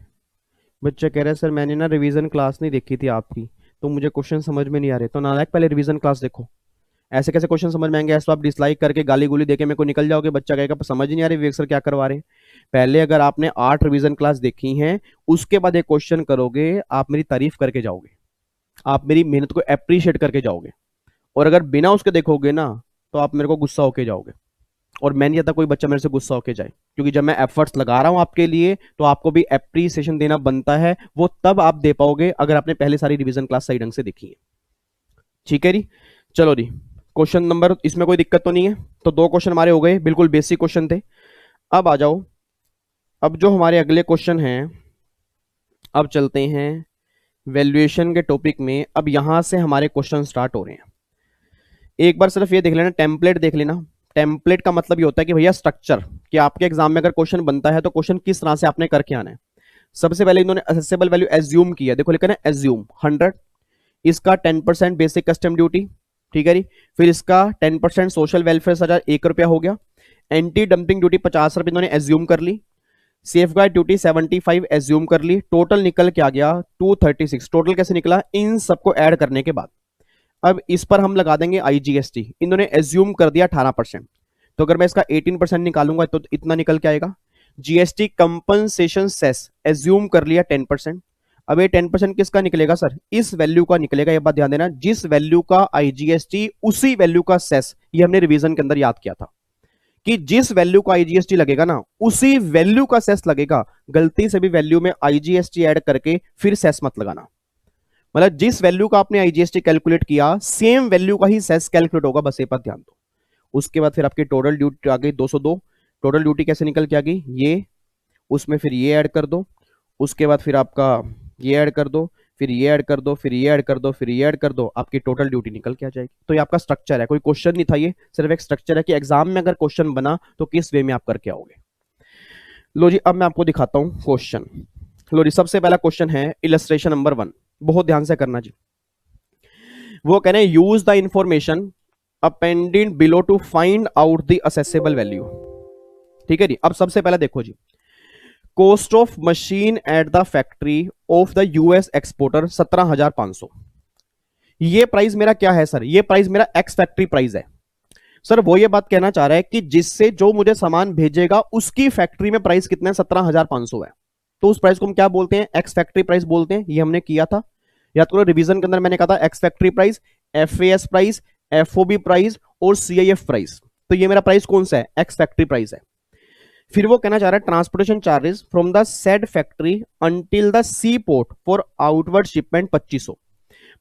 बच्चे कह रहे हैं सर मैंने ना रिवीजन क्लास नहीं देखी थी आपकी, तो मुझे क्वेश्चन समझ में नहीं आ रहे। तो नालायक पहले रिवीजन क्लास देखो, ऐसे कैसे क्वेश्चन समझ में आएंगे। ऐसा आप डिसलाइक करके गाली गुली देके मेरे को निकल जाओगे, बच्चा कहेगा समझ ही नहीं आ रही विवेक सर क्या करवा रहे हैं। पहले अगर आपने 8 रिवीजन क्लास देखी हैं, उसके बाद एक क्वेश्चन करोगे, आप मेरी तारीफ करके जाओगे, आप मेरी मेहनत को अप्रिशिएट करके जाओगे। और अगर बिना उसके देखोगे ना, तो आप मेरे को गुस्सा होके जाओगे, और मैं नहीं चाहता कोई बच्चा मेरे से गुस्सा होके जाए, क्योंकि जब मैं एफर्ट्स लगा रहा हूं आपके लिए तो आपको भी एप्रिसिएशन देना बनता है, वो तब आप दे पाओगे अगर आपने पहले सारी रिवीजन क्लास सही ढंग से देखी है। ठीक है जी, चलो जी, क्वेश्चन नंबर, इसमें कोई दिक्कत तो नहीं है। तो 2 क्वेश्चन हमारे हो गए, बिल्कुल बेसिक क्वेश्चन थे। अब आ जाओ, अब जो हमारे अगले क्वेश्चन हैं, अब चलते हैं वैल्यूएशन के टॉपिक में। अब यहां से हमारे क्वेश्चन स्टार्ट हो रहे हैं। एक बार सिर्फ ये देख लेना, टेम्पलेट देख लेना। टेम्पलेट का मतलब ये होता है कि भैया स्ट्रक्चर, कि आपके एग्जाम में अगर क्वेश्चन बनता है तो क्वेश्चन किस तरह से आपने करके आना है। सबसे पहले इन्होंने असेसेबल वैल्यू एज्यूम किया, देखो लिखा है एज्यूम 100, इसका 10% बेसिक कस्टम ड्यूटी, ठीक है जी। फिर इसका 10% सोशल वेलफेयर चार्ज 1 रुपया हो गया। एंटी डंपिंग ड्यूटी 50 रुपए इन्होंने एज्यूम कर ली। सेफ गार्ड ड्यूटी 75 एज्यूम कर ली। टोटल निकल के आ गया 236। टोटल कैसे निकला, इन सबको ऐड करने के बाद। अब इस पर हम लगा देंगे आईजीएसटी, इन्होंने एज्यूम कर दिया 18%, तो अगर मैं इसका 18% निकालूंगा तो इतना निकल के आएगा। जीएसटी कंपनसेशन सेस एज्यूम कर लिया 10%। अब ये 10% किसका निकलेगा सर, इस वैल्यू का निकलेगा। ये बात ध्यान देना, जिस वैल्यू का आईजीएसटी उसी वैल्यू का सेस, ये हमने रिवीजन के अंदर याद किया था कि जिस वैल्यू का आईजीएसटी लगेगा ना, उसी वैल्यू का सेस लगेगा। गलती से भी वैल्यू में आईजीएसटी ऐड करके फिर सेस मत लगाना। मतलब जिस वैल्यू का आपने आईजीएसटी कैलकुलेट किया, सेम वैल्यू का ही सेस कैलकुलेट होगा, बस ये पर ध्यान दो। उसके बाद फिर आपकी टोटल ड्यूटी आ गई 202। टोटल ड्यूटी कैसे निकल के आ गई, ये, उसमें फिर ये ऐड कर दो, उसके बाद फिर आपका ये ऐड कर दो, फिर ये ऐड कर दो, फिर ये ऐड कर दो, फिर ये ऐड कर दो, आपकी टोटल ड्यूटी निकल के आ जाएगी। तो ये आपका स्ट्रक्चर है, कोई क्वेश्चन नहीं था, ये सिर्फ एक स्ट्रक्चर है कि एग्जाम में अगर क्वेश्चन बना तो किस वे में आप करके आओगे। लो जी, अब मैं आपको दिखाता हूं क्वेश्चन। लो जी, सबसे पहला क्वेश्चन है इलस्ट्रेशन नंबर 1, बहुत ध्यान से करना जी। वो कह रहे हैं use the information appended below to find out the assessable value. ठीक है जी। अब सबसे पहले देखो जी, cost of machine at the factory of the US exporter 17,500। ये प्राइस मेरा क्या है सर, ये प्राइस मेरा एक्स फैक्ट्री प्राइस है। सर वो ये बात कहना चाह रहा है कि जिससे जो मुझे सामान भेजेगा उसकी फैक्ट्री में प्राइस कितना है, 17,500 है। तो उस प्राइस को हम क्या बोलते हैं, एक्स फैक्ट्री प्राइस बोलते हैं। ये हमने किया था, याद करो रिवीजन के अंदर मैंने कहा था ex factory price, FAS price, FOB price और सीआईएफ प्राइस। तो ये मेरा प्राइस कौन सा है, एक्स फैक्ट्री प्राइस है। फिर वो कहना चाह रहा है transportation charges from the said factory until the sea port for outward shipment 2500,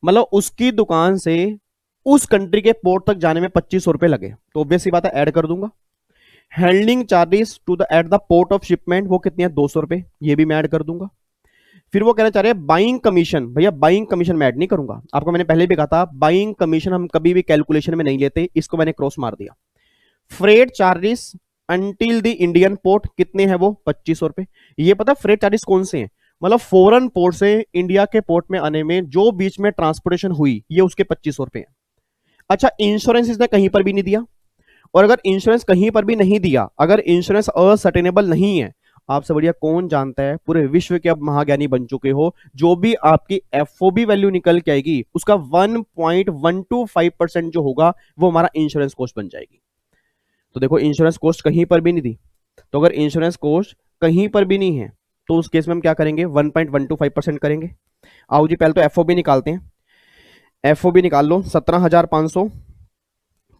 मतलब उसकी दुकान से उस कंट्री के पोर्ट तक जाने में 2500 रुपए लगे, तो ऑब्वियस सी बात है ऐड कर दूंगा। Handling charges to the at the port of shipment वो कितनी है 200 रुपए, ये भी मैं ऐड कर दूंगा। फिर वो कहना चाह रहे हैं बाइंग कमीशन, भैया बाइंग कमीशन मैं ऐड नहीं करूंगा, आपको मैंने पहले भी कहा था बाइंग कमीशन हम कभी भी कैलकुलेशन में नहीं लेते, इसको मैंने क्रॉस मार दिया। Freight charges until the Indian port कितने हैं वो 2500 रुपए, ये पता फ्रेट चार्जेस कौन से हैं, मतलब फॉरेन पोर्ट से इंडिया के पोर्ट में आने में जो बीच में ट्रांसपोर्टेशन हुई ये उसके 2500 रुपए हैं। अच्छा इंश्योरेंस इसने कहीं पर भी नहीं दिया, और अगर इंश्योरेंस कहीं पर भी नहीं दिया, अगर इंश्योरेंस असर्टेनेबल नहीं है, आपसे बढ़िया कौन जानता है, पूरे विश्व के अब महाज्ञानी बन चुके हो, जो भी आपकी एफओबी वैल्यू निकल के आएगी उसका 1.125% जो होगा वो हमारा इंश्योरेंस कॉस्ट बन जाएगी। तो देखो इंश्योरेंस कॉस्ट कहीं पर भी नहीं दी, तो अगर इंश्योरेंस कॉस्ट कहीं पर भी नहीं है तो उस केस में हम क्या करेंगे 1.125% करेंगे। आओ जी पहले तो एफओबी निकालते हैं, एफओबी निकाल लो 17,500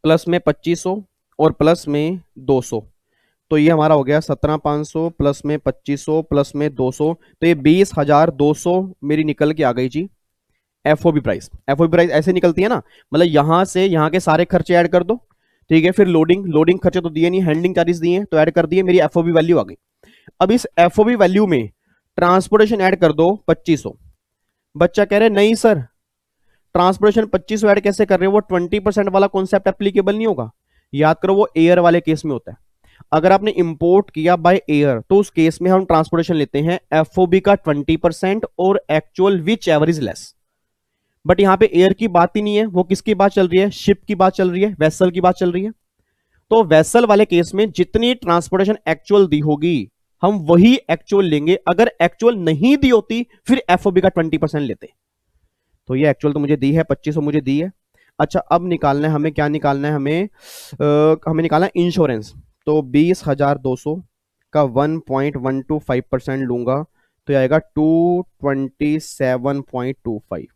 प्लस में 2500 और प्लस में 200, तो ये हमारा हो गया 17,500 प्लस में 2500 प्लस में 200, तो ये 20,200 मेरी निकल के आ गई जी एफओबी प्राइस। एफओबी प्राइस ऐसे निकलती है ना, मतलब यहां से यहां के सारे खर्चे ऐड कर दो, ठीक है, फिर लोडिंग खर्चे तो दिए नहीं, हैंडलिंग चार्जेस दिए हैं तो ऐड कर दिए, मेरी एफओबी वैल्यू आ गई। अब इस एफओबी वैल्यू में ट्रांसपोर्टेशन ऐड कर दो 2500। बच्चा कह रहे नहीं सर ट्रांसपोर्टेशन 2500 ऐड कैसे कर रहे हो, वो 20% वाला कॉन्सेप्ट एप्लीकेबल नहीं होगा। याद करो वो एयर वाले केस में होता है, अगर आपने इंपोर्ट किया बाय एयर तो उस केस में हम ट्रांसपोर्टेशन लेते हैं एफओबी का 20% और actual which ever is less. But यहां पे एयर की बात ही नहीं है, वो किसकी बात चल रही है, शिप की बात चल रही है, वेसल की बात चल रही है। तो वेसल वाले केस में जितनी ट्रांसपोर्टेशन एक्चुअल दी होगी हम वही एक्चुअल लेंगे, अगर एक्चुअल नहीं दी होती फिर एफओबी का 20% लेते। तो ये एक्चुअल तो मुझे दी है 2500 मुझे दी है। अच्छा अब निकालना है हमें, क्या निकालना है हमें, हमें निकालना है इंश्योरेंस, तो 20,200 का 1.125% लूंगा तो आएगा 227.25,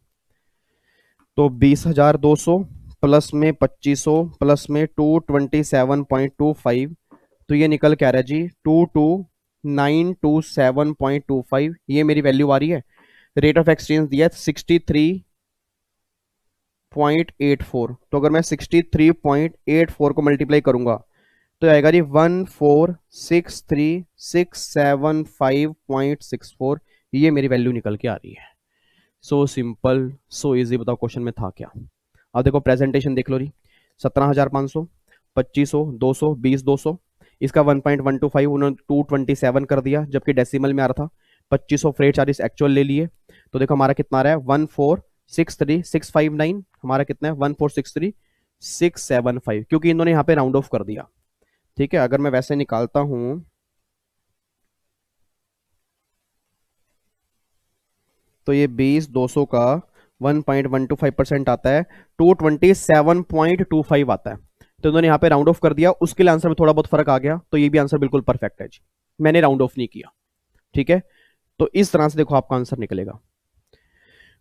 तो 20,200 प्लस में 2500 प्लस में 227.25, तो ये निकल के आ रहा है जी 22,927.25, ये मेरी वैल्यू आ रही है। रेट ऑफ एक्सचेंज दिया 63.84, तो अगर मैं 63.84 को मल्टीप्लाई करूंगा तो आएगा जी 1463675.64, ये मेरी वैल्यू निकल के आ रही है। सो सिंपल सो इजी, बताओ क्वेश्चन में था क्या। अब देखो प्रेजेंटेशन देख लो जी, 17,500 2500 200 20,200, इसका 1.125 उन्होंने 227 कर दिया जबकि डेसिमल में आ रहा था, 2500 फ्रेट चार्जेस एक्चुअल ले लिए, तो देखो हमारा कितना आ रहा है 1463659, हमारा कितना है 1463675, क्योंकि इन्होंने यहाँ पे राउंड ऑफ कर दिया। ठीक है, अगर मैं वैसे निकालता हूं तो ये 20,200 का 1.125% आता है, 227.25 आता है, तो इन्होंने यहाँ पे राउंड ऑफ कर दिया, उसके लिए आंसर में थोड़ा बहुत फर्क आ गया, तो ये भी आंसर बिल्कुल परफेक्ट है जी, मैंने राउंड ऑफ नहीं किया। ठीक है, तो इस तरह से देखो आपका आंसर निकलेगा।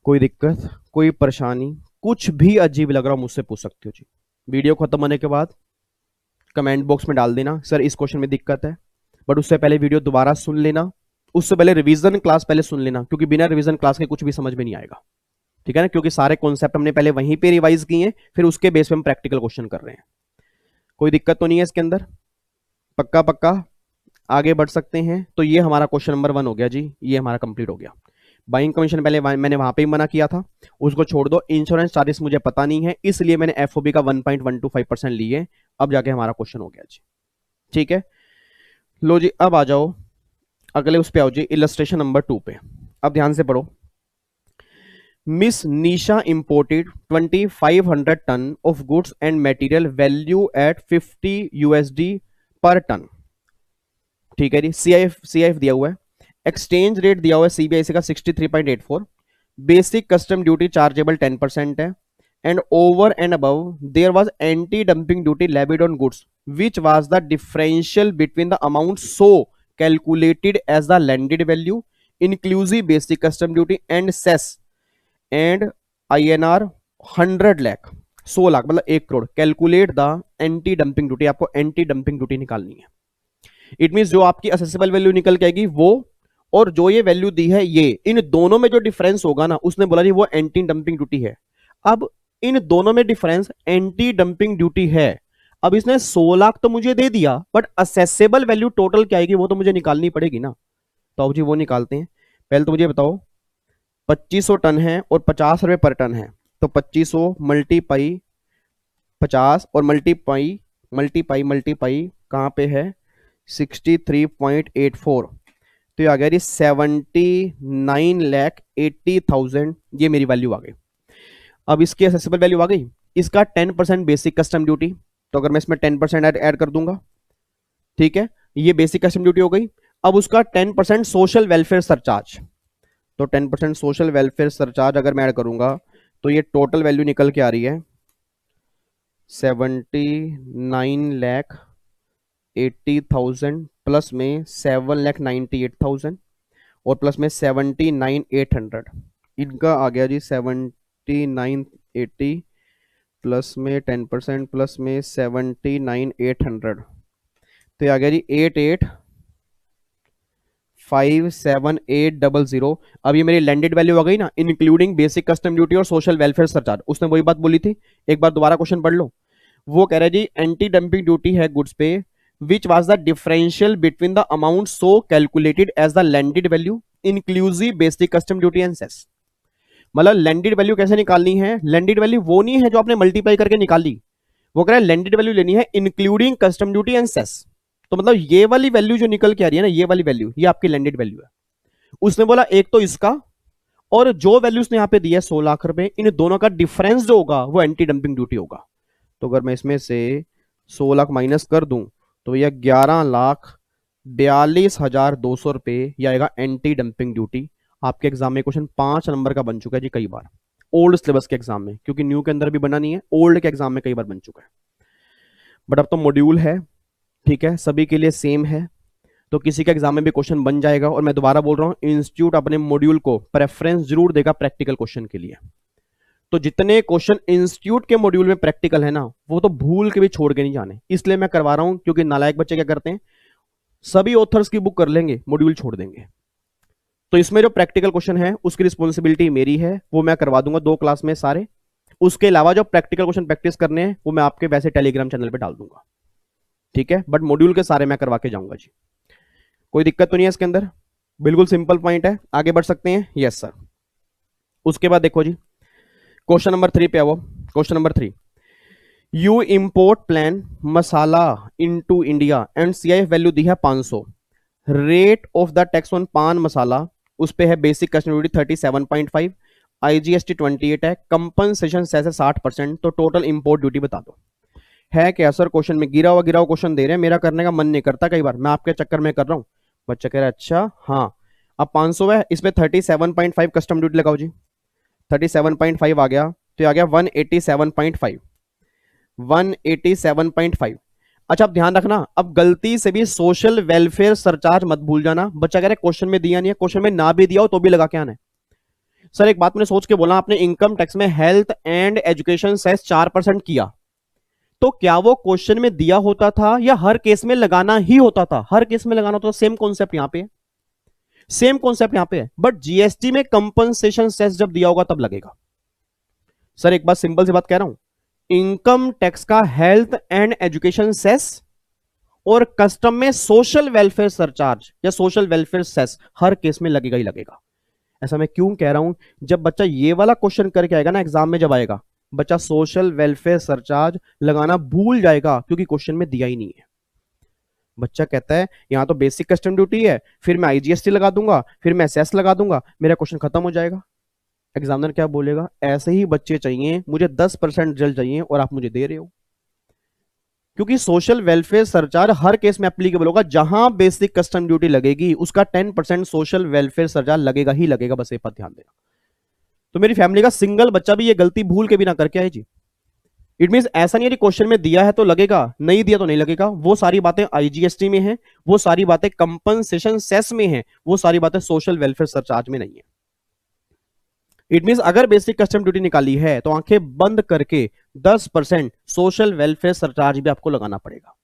कोई दिक्कत कोई परेशानी कुछ भी अजीब लग रहा हो मुझसे पूछ सकते हो जी, वीडियो खत्म होने के बाद कमेंट बॉक्स में डाल देना सर इस क्वेश्चन में दिक्कत है, बट उससे पहले वीडियो दोबारा सुन लेना, उससे पहले रिवीजन क्लास पहले सुन लेना, क्योंकि बिना रिवीजन क्लास के कुछ भी समझ में नहीं आएगा। ठीक है ना, क्योंकि सारे कॉन्सेप्ट हमने पहले वहीं पे रिवाइज किए हैं, फिर उसके बेस पे हम प्रैक्टिकल क्वेश्चन कर रहे हैं। कोई दिक्कत तो नहीं है इसके अंदर, पक्का पक्का आगे बढ़ सकते हैं। तो ये हमारा क्वेश्चन नंबर 1 हो गया जी, ये हमारा कंप्लीट हो गया। बाइंग कमीशन पहले मैंने वहां पे ही मना किया था, उसको छोड़ दो। इंश्योरेंस चार्जेस मुझे पता नहीं है इसलिए मैंने एफओबी का 1.125% लिए, अब जाके हमारा क्वेश्चन हो गया जी। ठीक है, लो जी अब आ जाओ अगले उस पे आओ जी, इलस्ट्रेशन नंबर 2 पे। अब ध्यान से पढ़ो। Miss Nisha imported 2500 ton of goods and material value at 50 USD per ton. ठीक है जी, सीआईएफ दिया हुआ है, एक्सचेंज रेट दिया हुआ है सीबीआईसी का 63.84, बेसिक कस्टम ड्यूटी चार्जेबल 10% है, and over and above there was anti dumping duty levied on goods which was the differential between the amount so calculated as the landed value inclusive basic custom duty and cess and INR 100 lakh, 100 lakh मतलब 1 crore. Calculate the anti dumping duty, आपको anti dumping duty निकालनी है। It mean जो आपकी accessible value निकल के आएगी वो, और जो ये वैल्यू दी है ये, इन दोनों में जो डिफरेंस होगा ना, उसने बोला जी वो एंटी डंपिंग ड्यूटी है। अब इन दोनों में डिफरेंस एंटी डंपिंग ड्यूटी है। अब इसने 100 लाख तो मुझे दे दिया, बट असेसेबल वैल्यू टोटल क्या आएगी वो तो मुझे निकालनी पड़ेगी ना। तो अब जी वो निकालते हैं। पहले तो मुझे बताओ 2500 टन है और 50 रुपए पर टन है, तो 2500 मल्टीपाई 50 और मल्टीपाई मल्टीपाई मल्टीपाई कहां पे है 63.84, तो ये आ गया जी 79,80,000, ये मेरी वैल्यू आ गई। अब इसकी असेसेबल वैल्यू आ गई, इसका 10% बेसिक कस्टम ड्यूटी, तो अगर मैं इसमें 10% ऐड कर दूंगा, ठीक है, ये बेसिक कस्टम ड्यूटी हो गई। अब उसका 10% सोशल वेलफेयर सरचार्ज, तो 10% सोशल वेलफेयर सरचार्ज अगर मैं ऐड करूंगा तो ये टोटल वैल्यू निकल के आ रही है 79,80,000 प्लस में 7,98,000 और प्लस में 79,800, इनका आ गया जी 79,80 प्लस में 10% प्लस में 79,800, तो ये आ गया जी 88,57,800। अब ये मेरी लैंडेड वैल्यू आ गई ना, इंक्लूडिंग बेसिक कस्टम ड्यूटी और सोशल वेलफेयर सरचार्ज। उसने वही बात बोली थी, एक बार दोबारा क्वेश्चन पढ़ लो। वो कह रहे जी एंटी डंपिंग ड्यूटी है गुड्स पे which was the differential between the amount so calculated as the landed value inclusive basic custom duty and cess. मतलब लैंडेड वैल्यू कैसे निकालनी है, लैंडेड वैल्यू वो नहीं है जो आपने मल्टीप्लाई करके निकाली, वो कह रहा है लैंडेड वैल्यू लेनी है including custom duty and cess. तो मतलब ये वाली वैल्यू जो निकल के आ रही है ना, ये वाली वैल्यू, ये आपकी लैंडेड वैल्यू है। उसने बोला एक तो इसका और जो वैल्यू उसने यहां पे दिया है 100 लाख रुपए, इन दोनों का डिफरेंस जो होगा वो एंटी डंपिंग ड्यूटी होगा। तो अगर मैं इसमें से 100 लाख माइनस कर दूं तो यह 11,42,200 रुपए ये आएगा एंटी डंपिंग ड्यूटी। आपके एग्जाम में क्वेश्चन 5 नंबर का बन चुका है जी कई बार, ओल्ड सिलेबस के एग्जाम में, क्योंकि न्यू के अंदर भी बना नहीं है, ओल्ड के एग्जाम में कई बार बन चुका है। बट अब तो मॉड्यूल है, ठीक है, सभी के लिए सेम है, तो किसी का एग्जाम में भी क्वेश्चन बन जाएगा। और मैं दोबारा बोल रहा हूं, इंस्टीट्यूट अपने मॉड्यूल को प्रेफरेंस जरूर देगा प्रैक्टिकल क्वेश्चन के लिए। तो जितने क्वेश्चन इंस्टीट्यूट के मॉड्यूल में प्रैक्टिकल है ना, वो तो भूल के भी छोड़ के नहीं जाने, इसलिए मैं करवा रहा हूं। क्योंकि नालायक बच्चे क्या करते हैं, सभी ऑथर्स की बुक कर लेंगे, मॉड्यूल छोड़ देंगे। तो इसमें जो प्रैक्टिकल क्वेश्चन है उसकी रिस्पॉन्सिबिलिटी मेरी है, वो मैं करवा दूंगा 2 क्लास में सारे। उसके अलावा जो प्रैक्टिकल क्वेश्चन प्रैक्टिस करने हैं वो मैं आपके वैसे टेलीग्राम चैनल पे डाल दूंगा, ठीक है। बट मॉड्यूल के सारे मैं करवा के जाऊंगा जी, कोई दिक्कत तो नहीं है इसके अंदर, बिल्कुल सिंपल पॉइंट है। आगे बढ़ सकते हैं, यस सर। उसके बाद देखो जी क्वेश्चन नंबर 3 पे आओ। Question number 3, you import pan masala into India and CIF value दी है 500, rate of the tax on pan masala उस पे है बेसिक कस्टम ड्यूटी 37.5, आईजीएसटी 28 है, कंपनसेशन सेस है 60%, तो टोटल इंपोर्ट ड्यूटी बता दो। है क्या सर, क्वेश्चन में गिरा हुआ क्वेश्चन दे रहे हैं, मेरा करने का मन नहीं करता, कई बार मैं आपके चक्कर में कर रहा हूं। बच्चा कह रहा है अच्छा हाँ, अब 500 है, इस पे 37.5 कस्टम ड्यूटी लगाओ जी, 37.5 आ गया, तो आ गया 187.5, 187.5। अच्छा अब ध्यान रखना, अब गलती से भी सोशल वेलफेयर सरचार्ज मत भूल जाना। बच्चा कह रहा है क्वेश्चन में दिया नहीं है, क्वेश्चन में ना भी दिया हो तो भी लगा के आना है। सर एक बात मैंने सोच के बोला, आपने इनकम टैक्स में हेल्थ एंड एजुकेशन सेस 4% किया, तो क्या वो क्वेश्चन में दिया होता था या हर केस में लगाना ही होता था? हर केस में लगाना होता था। सेम कॉन्सेप्ट यहां पे है, सेम कॉन्सेप्ट यहां पे है, बट जीएसटी में कंपनसेशन सेस जब दिया होगा तब लगेगा। सर एक बात सिंपल सी बात कह रहा हूं, इनकम टैक्स का हेल्थ एंड एजुकेशन सेस और कस्टम में सोशल वेलफेयर सरचार्ज या सोशल वेलफेयर सेस हर केस में लगेगा ही लगेगा। ऐसा मैं क्यों कह रहा हूं, जब बच्चा ये वाला क्वेश्चन करके आएगा ना एग्जाम में, जब आएगा बच्चा सोशल वेलफेयर सरचार्ज लगाना भूल जाएगा, क्योंकि क्वेश्चन में दिया ही नहीं है। बच्चा कहता है यहां तो बेसिक कस्टम ड्यूटी है, फिर मैं आईजीएसटी लगा दूंगा, फिर मैं सेस लगा दूंगा, मेरा क्वेश्चन खत्म हो जाएगा। एग्जामिनर क्या बोलेगा, ऐसे ही बच्चे चाहिए मुझे, 10% रिजल्ट चाहिए और आप मुझे दे रहे हो। क्योंकि सोशल वेलफेयर सरचार्ज हर केस में एप्लीकेबल होगा, जहां बेसिक कस्टम ड्यूटी लगेगी उसका 10% सोशल वेलफेयर सरचार्ज लगेगा ही लगेगा, बस ये पर ध्यान देना। तो मेरी फैमिली का सिंगल बच्चा भी ये गलती भूल के भी ना करके आए जी। इट मीन ऐसा नहीं है कि क्वेश्चन में दिया है तो लगेगा, नहीं दिया तो नहीं लगेगा। वो सारी बातें आईजीएसटी में है, वो सारी बातें कंपनसेशन सेस में है, वो सारी बातें सोशल वेलफेयर सरचार्ज में नहीं है। इट मीन अगर बेसिक कस्टम ड्यूटी निकाली है तो आंखें बंद करके 10% सोशल वेलफेयर सरचार्ज भी आपको लगाना पड़ेगा,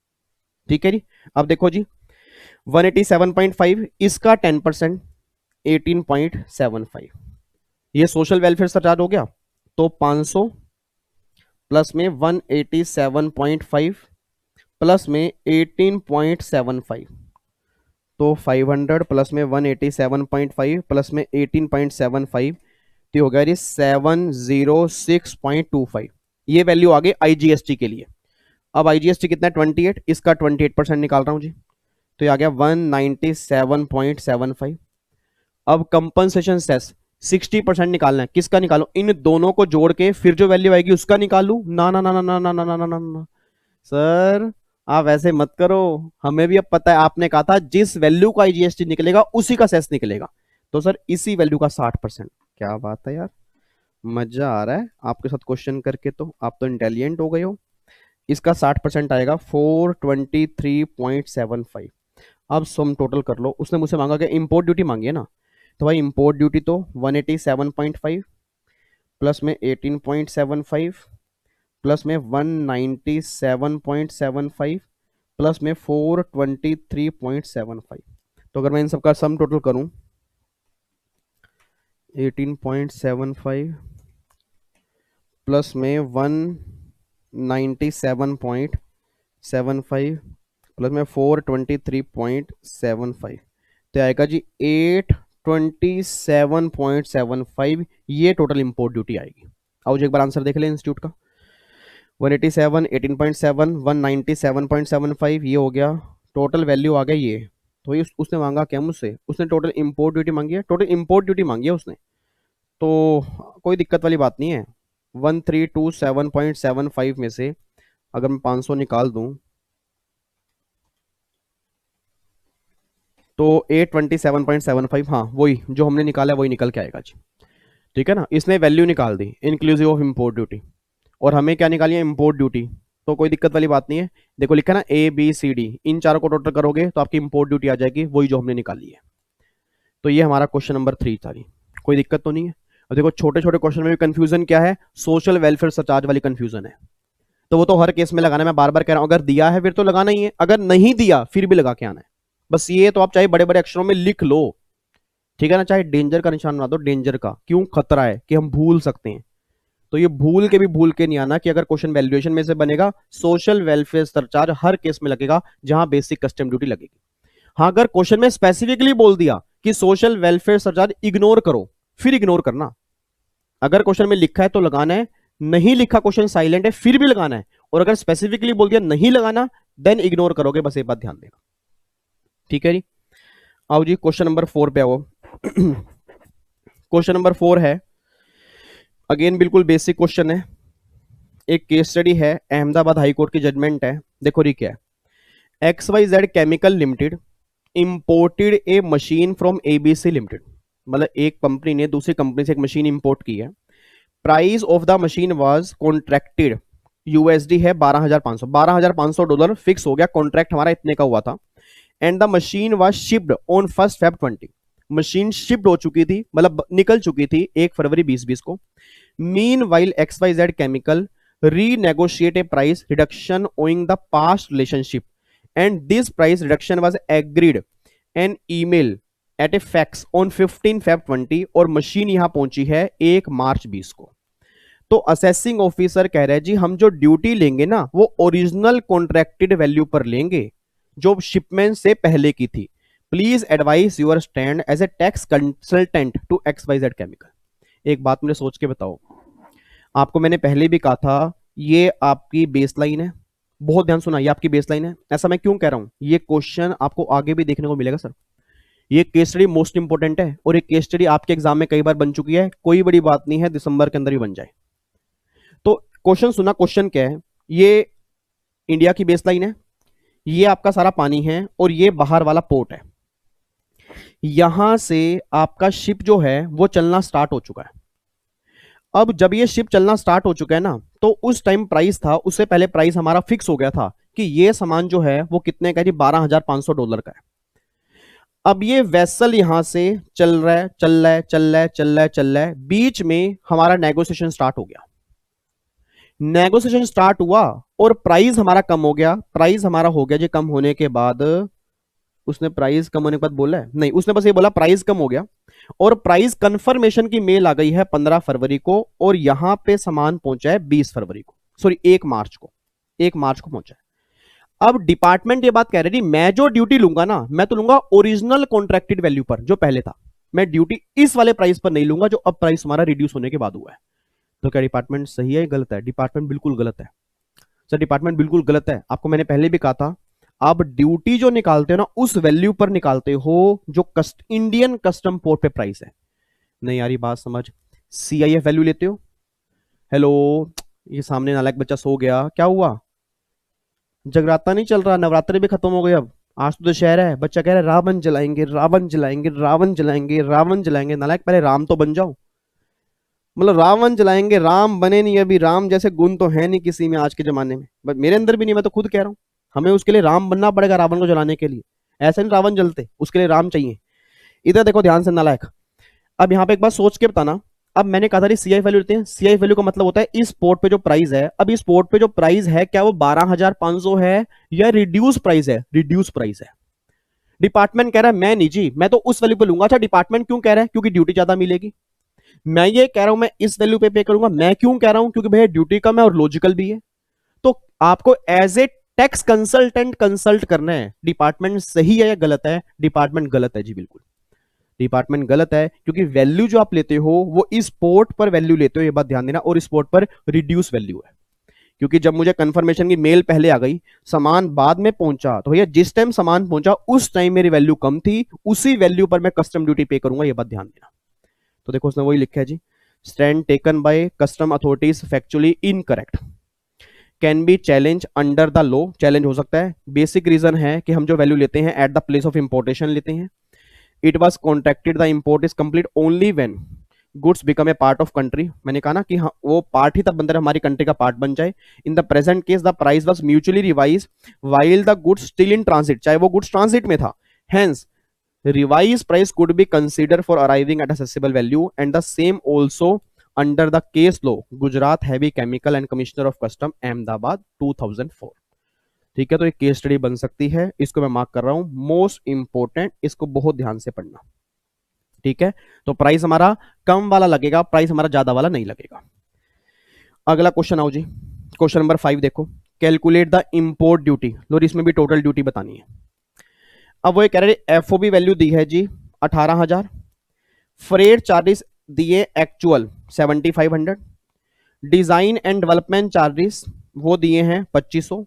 ठीक है जी। अब देखो जी, 187.5, इसका 10% 18.75, ये सोशल वेलफेयर सरचार्ज हो गया। तो 500 प्लस में 187.5 प्लस में 18.75, तो 500 प्लस में 187.5 प्लस में 18.75, तो हो गया ये 706.25। ये वैल्यू आ गई आईजीएसटी के लिए। अब आईजीएसटी कितना है 28, इसका 28% निकाल रहा हूं जी, तो ये आ गया 197.75। अब कंपनसेशन सेस 60% निकालना है, किसका निकालो, इन दोनों को जोड़ के फिर जो वैल्यू आएगी उसका निकालू, ना ना ना ना ना ना ना ना ना ना ना सर आप ऐसे मत करो, हमें भी अब पता है, आपने कहा था जिस वैल्यू का आईजीएसटी निकलेगा उसी का सेस निकलेगा, तो सर इसी वैल्यू का 60%। क्या बात है यार, मजा आ रहा है आपके साथ क्वेश्चन करके, तो आप तो इंटेलिजेंट हो गए हो। इसका 60% आएगा 423.75। अब सम टोटल कर लो, उसने मुझसे मांगा कि इंपोर्ट ड्यूटी मांगी है ना, तो भाई इंपोर्ट ड्यूटी तो 187.5 प्लस में 18.75 प्लस में 197.75 प्लस में 423.75, तो अगर मैं इन सबका सम टोटल करूं 18.75 प्लस में 197.75 प्लस में 423.75, तो आएगा जी 827.75, ये टोटल इंपोर्ट ड्यूटी आएगी। आओ जी एक बार आंसर देख लें इंस्टीट्यूट का, 187, 18.7, 197.75, ये हो गया, टोटल वैल्यू आ गया ये। तो ये उसने मांगा क्या मुझसे, उसने टोटल इंपोर्ट ड्यूटी मांगी है, टोटल इंपोर्ट ड्यूटी मांगी है उसने, तो कोई दिक्कत वाली बात नहीं है। 1327.75 में से अगर मैं 500 निकाल दूं तो 827.75, हाँ वही जो हमने निकाला है वही निकल के आएगा जी, ठीक है ना। इसने वैल्यू निकाल दी इंक्लूसिव ऑफ इंपोर्ट ड्यूटी, और हमें क्या निकाली है, इंपोर्ट ड्यूटी, तो कोई दिक्कत वाली बात नहीं है। देखो लिखा ना ए बी सी डी, इन चारों को टोटल करोगे तो आपकी इंपोर्ट ड्यूटी आ जाएगी, वही जो हमने निकाली है। तो ये हमारा क्वेश्चन नंबर 3 था जी, कोई दिक्कत तो नहीं है। अब देखो छोटे छोटे क्वेश्चन में भी कंफ्यूजन क्या है, सोशल वेलफेयर सरचार्ज वाली कंफ्यूजन है, तो वो तो हर केस में लगाना है, मैं बार बार कह रहा हूं, अगर दिया है फिर तो लगाना ही है, अगर नहीं दिया फिर भी लगा के आना है। बस ये तो आप चाहे बड़े बड़े अक्षरों में लिख लो, ठीक है ना, चाहे डेंजर का निशान बना दो, डेंजर का क्यों, खतरा है कि हम भूल सकते हैं, तो ये भूल के नहीं आना कि अगर क्वेश्चन वैल्यूएशन में से बनेगा सोशल वेलफेयर सरचार्ज हर केस में लगेगा जहां बेसिक कस्टम ड्यूटी लगेगी। हाँ अगर क्वेश्चन में स्पेसिफिकली बोल दिया कि सोशल वेलफेयर सरचार्ज इग्नोर करो, फिर इग्नोर करना, अगर क्वेश्चन में लिखा है तो लगाना है, नहीं लिखा क्वेश्चन साइलेंट है फिर भी लगाना है, और अगर स्पेसिफिकली बोल दिया नहीं लगाना देन इग्नोर करोगे, बस एक बात ध्यान देना, ठीक है जी। आओ जी क्वेश्चन नंबर 4 पे आओ। क्वेश्चन नंबर 4 है, अगेन बिल्कुल बेसिक क्वेश्चन है, एक केस स्टडी है, अहमदाबाद हाई कोर्ट की जजमेंट है। देखो ये क्या है, XYZ chemical limited imported a machine from ABC limited, मतलब एक कंपनी ने दूसरी कंपनी से एक मशीन इंपोर्ट की है, price of the machine was contracted, USD है 12,500 फिक्स हो गया, कॉन्ट्रैक्ट हमारा इतने का हुआ था, and the machine was shipped on 1 Feb 20, machine shipped हो चुकी थी, मतलब निकल चुकी थी 1 फरवरी 2020 को। Mean while XYZ chemical renegotiate a price reduction owing the past relationship and this price reduction was agreed an email at a fax on 15 Feb 20 और machine यहां पहुंची है 1 मार्च 20 को। तो असेसिंग ऑफिसर कह रहे हैं जी हम जो ड्यूटी लेंगे ना वो ओरिजिनल कॉन्ट्रैक्टेड वैल्यू पर लेंगे जो शिपमेंट से पहले की थी, please advise your stand as a tax consultant to XYZ chemical. एक बात मुझे सोच के बताओ, आपको मैंने पहले भी कहा था ये आपकी बेसलाइन है, बहुत ध्यान सुना, ये आपकी बेसलाइन है। ऐसा मैं क्यों कह रहा हूं, ये क्वेश्चन आपको आगे भी देखने को मिलेगा सर, ये केस स्टडी मोस्ट इंपोर्टेंट है, और एक केस स्टडी आपके एग्जाम में कई बार बन चुकी है, कोई बड़ी बात नहीं है दिसंबर के अंदर भी बन जाए। तो क्वेश्चन सुना, क्वेश्चन क्या है, ये इंडिया की बेसलाइन है, ये आपका सारा पानी है, और ये बाहर वाला पोर्ट है, यहां से आपका शिप जो है वो चलना स्टार्ट हो चुका है। अब जब ये शिप चलना स्टार्ट हो चुका है ना, तो उस टाइम प्राइस था, उससे पहले प्राइस हमारा फिक्स हो गया था कि ये सामान जो है वो कितने का है, $12,500 का है। अब ये वेसल यहां से चल रहा है, चल रहा है, चल रहा है, चल रहा है, चल रहा है, बीच में हमारा नेगोशिएशन स्टार्ट हो गया, नेगोशिएशन स्टार्ट हुआ और प्राइस हमारा कम हो गया, प्राइस हमारा हो गया जी कम होने के बाद उसने प्राइस कम होने के बाद बोला है? नहीं, उसने बस ये बोला प्राइस कम हो गया और प्राइस कंफर्मेशन की मेल आ गई है 15 फरवरी को और यहां पे सामान पहुंचा है 20 फरवरी को, सॉरी 1 मार्च को, 1 मार्च को पहुंचा है। अब डिपार्टमेंट ये बात कह रही थी मैं जो ड्यूटी लूंगा ना, मैं तो लूंगा ओरिजिनल कॉन्ट्रैक्टेड वैल्यू पर जो पहले था, मैं ड्यूटी इस वाले प्राइस पर नहीं लूंगा जो अब प्राइस हमारा रिड्यूस होने के बाद हुआ है। तो क्या डिपार्टमेंट सही है, गलत है? डिपार्टमेंट बिल्कुल गलत है सर, डिपार्टमेंट बिल्कुल गलत है। आपको मैंने पहले भी कहा था, आप ड्यूटी जो निकालते हो ना उस वैल्यू पर निकालते हो जो इंडियन कस्टम पोर्ट पे प्राइस है। नहीं यार ये बात समझ, सीआईएफ वैल्यू लेते हो। हेलो, ये सामने नालायक बच्चा सो गया, क्या हुआ? जगराता नहीं चल रहा, नवरात्रि भी खत्म हो गए अब, आज तो दशहरा है। बच्चा कह रहा है रावण जलाएंगे, रावण जलाएंगे, रावण जलाएंगे, रावण जलाएंगे। नालायक पहले राम तो बन जाओ, मतलब रावण जलाएंगे, राम बने नहीं अभी, राम जैसे गुण तो है नहीं किसी में आज के जमाने में, बट मेरे अंदर भी नहीं, मैं तो खुद कह रहा हूं हमें उसके लिए राम बनना पड़ेगा रावण को जलाने के लिए। ऐसे नहीं रावण जलते, उसके लिए राम चाहिए। इधर देखो ध्यान से नालायक, अब यहाँ पे एक बात सोच के बताना। अब मैंने कहा था सीआई वैल्यू लेते हैं, सीआई वैल्यू का मतलब होता है इस पोर्ट पे जो प्राइस है, अब इस पोर्ट पे जो प्राइस है क्या वो 12,500 है या रिड्यूस प्राइस है? रिड्यूस प्राइस है। डिपार्टमेंट कह रहा है मैं नहीं जी, मैं तो उस वैल्यू पे लूंगा। अच्छा डिपार्टमेंट क्यों कह रहा है? क्योंकि ड्यूटी ज्यादा मिलेगी। मैं ये कह रहा हूं मैं इस वैल्यू पे करूंगा, मैं क्यों कह रहा हूं? क्योंकि भैया ड्यूटी कम है और लॉजिकल भी है। तो आपको as a tax consultant consult करना है डिपार्टमेंट सही है या गलत है। डिपार्टमेंट गलत है जी, बिल्कुल डिपार्टमेंट गलत है, क्योंकि वैल्यू जो आप लेते हो वो इस पोर्ट पर वैल्यू लेते हो, ये बात ध्यान देना, और इस पोर्ट पर रिड्यूस वैल्यू है। क्योंकि जब मुझे कंफर्मेशन की मेल पहले आ गई, सामान बाद में पहुंचा, तो भैया जिस टाइम सामान पहुंचा उस टाइम मेरी वैल्यू कम थी, उसी वैल्यू पर मैं कस्टम ड्यूटी पे करूंगा, ये बात ध्यान देना। तो देखो उसने वही लिखा है जी, stand taken by custom authorities factually incorrect, can be challenge under the law. Challenge हो सकता है। बेसिक रीजन है कि हम जो वैल्यू लेते हैं at the place of importation लेते हैं। It was contracted the import is complete only when goods become a part of country. मैंने कहा ना कि हाँ वो पार्ट ही तब बनता है हमारी कंट्री का पार्ट बन जाए। In the present case the price was mutually revise while the goods still in transit, चाहे वो गुड्स ट्रांसिट में था। Hence revised price could be considered for arriving at accessible value and the same also under the case law Gujarat Heavy Chemical and Commissioner of Custom Ahmedabad 2004। ठीक है, तो एक case study बन सकती है, इसको मैं मार्क कर रहा हूं मोस्ट इंपोर्टेंट, इसको बहुत ध्यान से पढ़ना। ठीक है, तो प्राइस हमारा कम वाला लगेगा, प्राइस हमारा ज्यादा वाला नहीं लगेगा। अगला क्वेश्चन आओ जी, क्वेश्चन नंबर 5 देखो, कैलकुलेट द इंपोर्ट ड्यूटी। लो इसमें भी टोटल ड्यूटी बतानी है। अब वो कह रहे एफओबी वैल्यू दी है जी 18,000, फ्रेट चार्जेस दिए actual 7,500, design and development charges वो दिए हैं 2,500,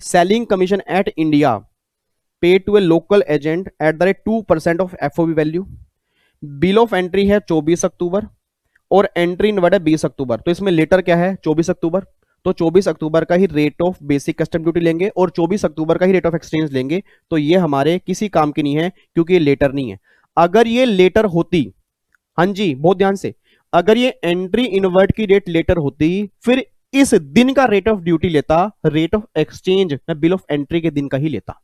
selling commission at India pay to a local agent at the rate 2% of FOB value, bill of entry है 24 अक्टूबर और एंट्री इनवर्ड है 20 अक्टूबर। तो इसमें लेटर क्या है? 24 अक्टूबर। तो 24 अक्टूबर का ही rate of basic custom duty लेंगे और 24 अक्टूबर का ही रेट ऑफ एक्सचेंज लेंगे। तो ये हमारे किसी काम की नहीं है क्योंकि ये लेटर नहीं है। अगर ये लेटर होती, हाँ जी बहुत ध्यान से, अगर ये एंट्री इनवर्ट की रेट लेटर होती फिर इस दिन का रेट ऑफ ड्यूटी लेता, रेट ऑफ एक्सचेंज मैं बिल ऑफ एंट्री के दिन का ही लेता।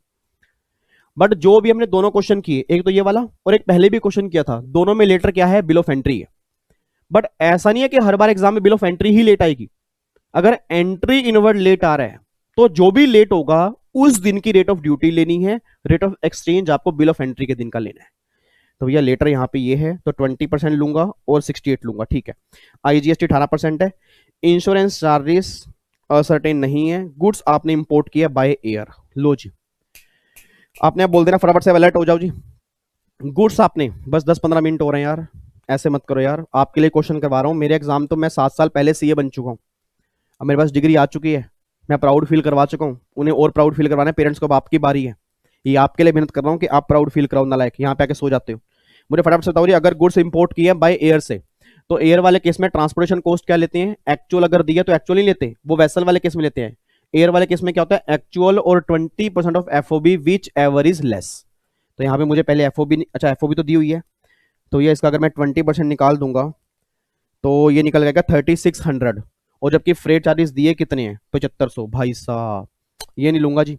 बट जो भी हमने दोनों क्वेश्चन किए, एक तो ये वाला और एक पहले भी क्वेश्चन किया था, दोनों में लेटर क्या है? बिल ऑफ एंट्री है। बट ऐसा नहीं है कि हर बार एग्जाम में बिल ऑफ एंट्री ही लेट आएगी। अगर एंट्री इनवर्ड लेट आ रहा है तो जो भी लेट होगा उस दिन की रेट ऑफ ड्यूटी लेनी है, रेट ऑफ एक्सचेंज आपको बिल ऑफ एंट्री के दिन का लेना है। तो भैया लेटर यहां पे ये है तो 20% लूंगा और 68 लूंगा। ठीक है, आईजीएसटी 18% है, इंश्योरेंस चार्जेस असर्टेन नहीं है, गुड्स आपने इंपोर्ट किया बाय एयर। लो जी, आपने बोल देना फटाफट से अलर्ट हो जाओ जी। गुड्स आपने बस 10-15 मिनट हो रहे हैं यार, ऐसे मत करो यार, आपके लिए क्वेश्चन करवा रहा हूं। मेरे एग्जाम तो मैं 7 साल पहले सीए बन चुका हूं, अब मेरे पास डिग्री आ चुकी है, मैं प्राउड फील करवा चुका हूँ, उन्हें और प्राउड फील करवाना है पेरेंट्स को। अब आपकी बारी है, ये आपके लिए मेहनत कर रहा हूँ कि आप प्राउड फील कराओ। नालायक यहाँ पे आके सो जाते हो। मुझे फटाफट से बताओ जी, अगर गुड्स इंपोर्ट किए बाय एयर से तो एयर वाले केस में ट्रांसपोर्टेशन कॉस्ट क्या लेते हैं? एक्चुअल अगर दिया तो एक्चुअल ही लेते, वो वेसल वाले केस में लेते हैं। एयर वाले केस में क्या होता है? एक्चुअल और 20% of FOB which ever is less. तो यहाँ पे मुझे पहले एफओबी, अच्छा एफओबी तो दी हुई है, तो ये इसका अगर मैं 20% निकाल दूंगा तो ये निकल जाएगा 3600, और जबकि फ्रेट चार्जेस दिए कितने हैं? 7500। भाई साहब ये नहीं लूंगा जी,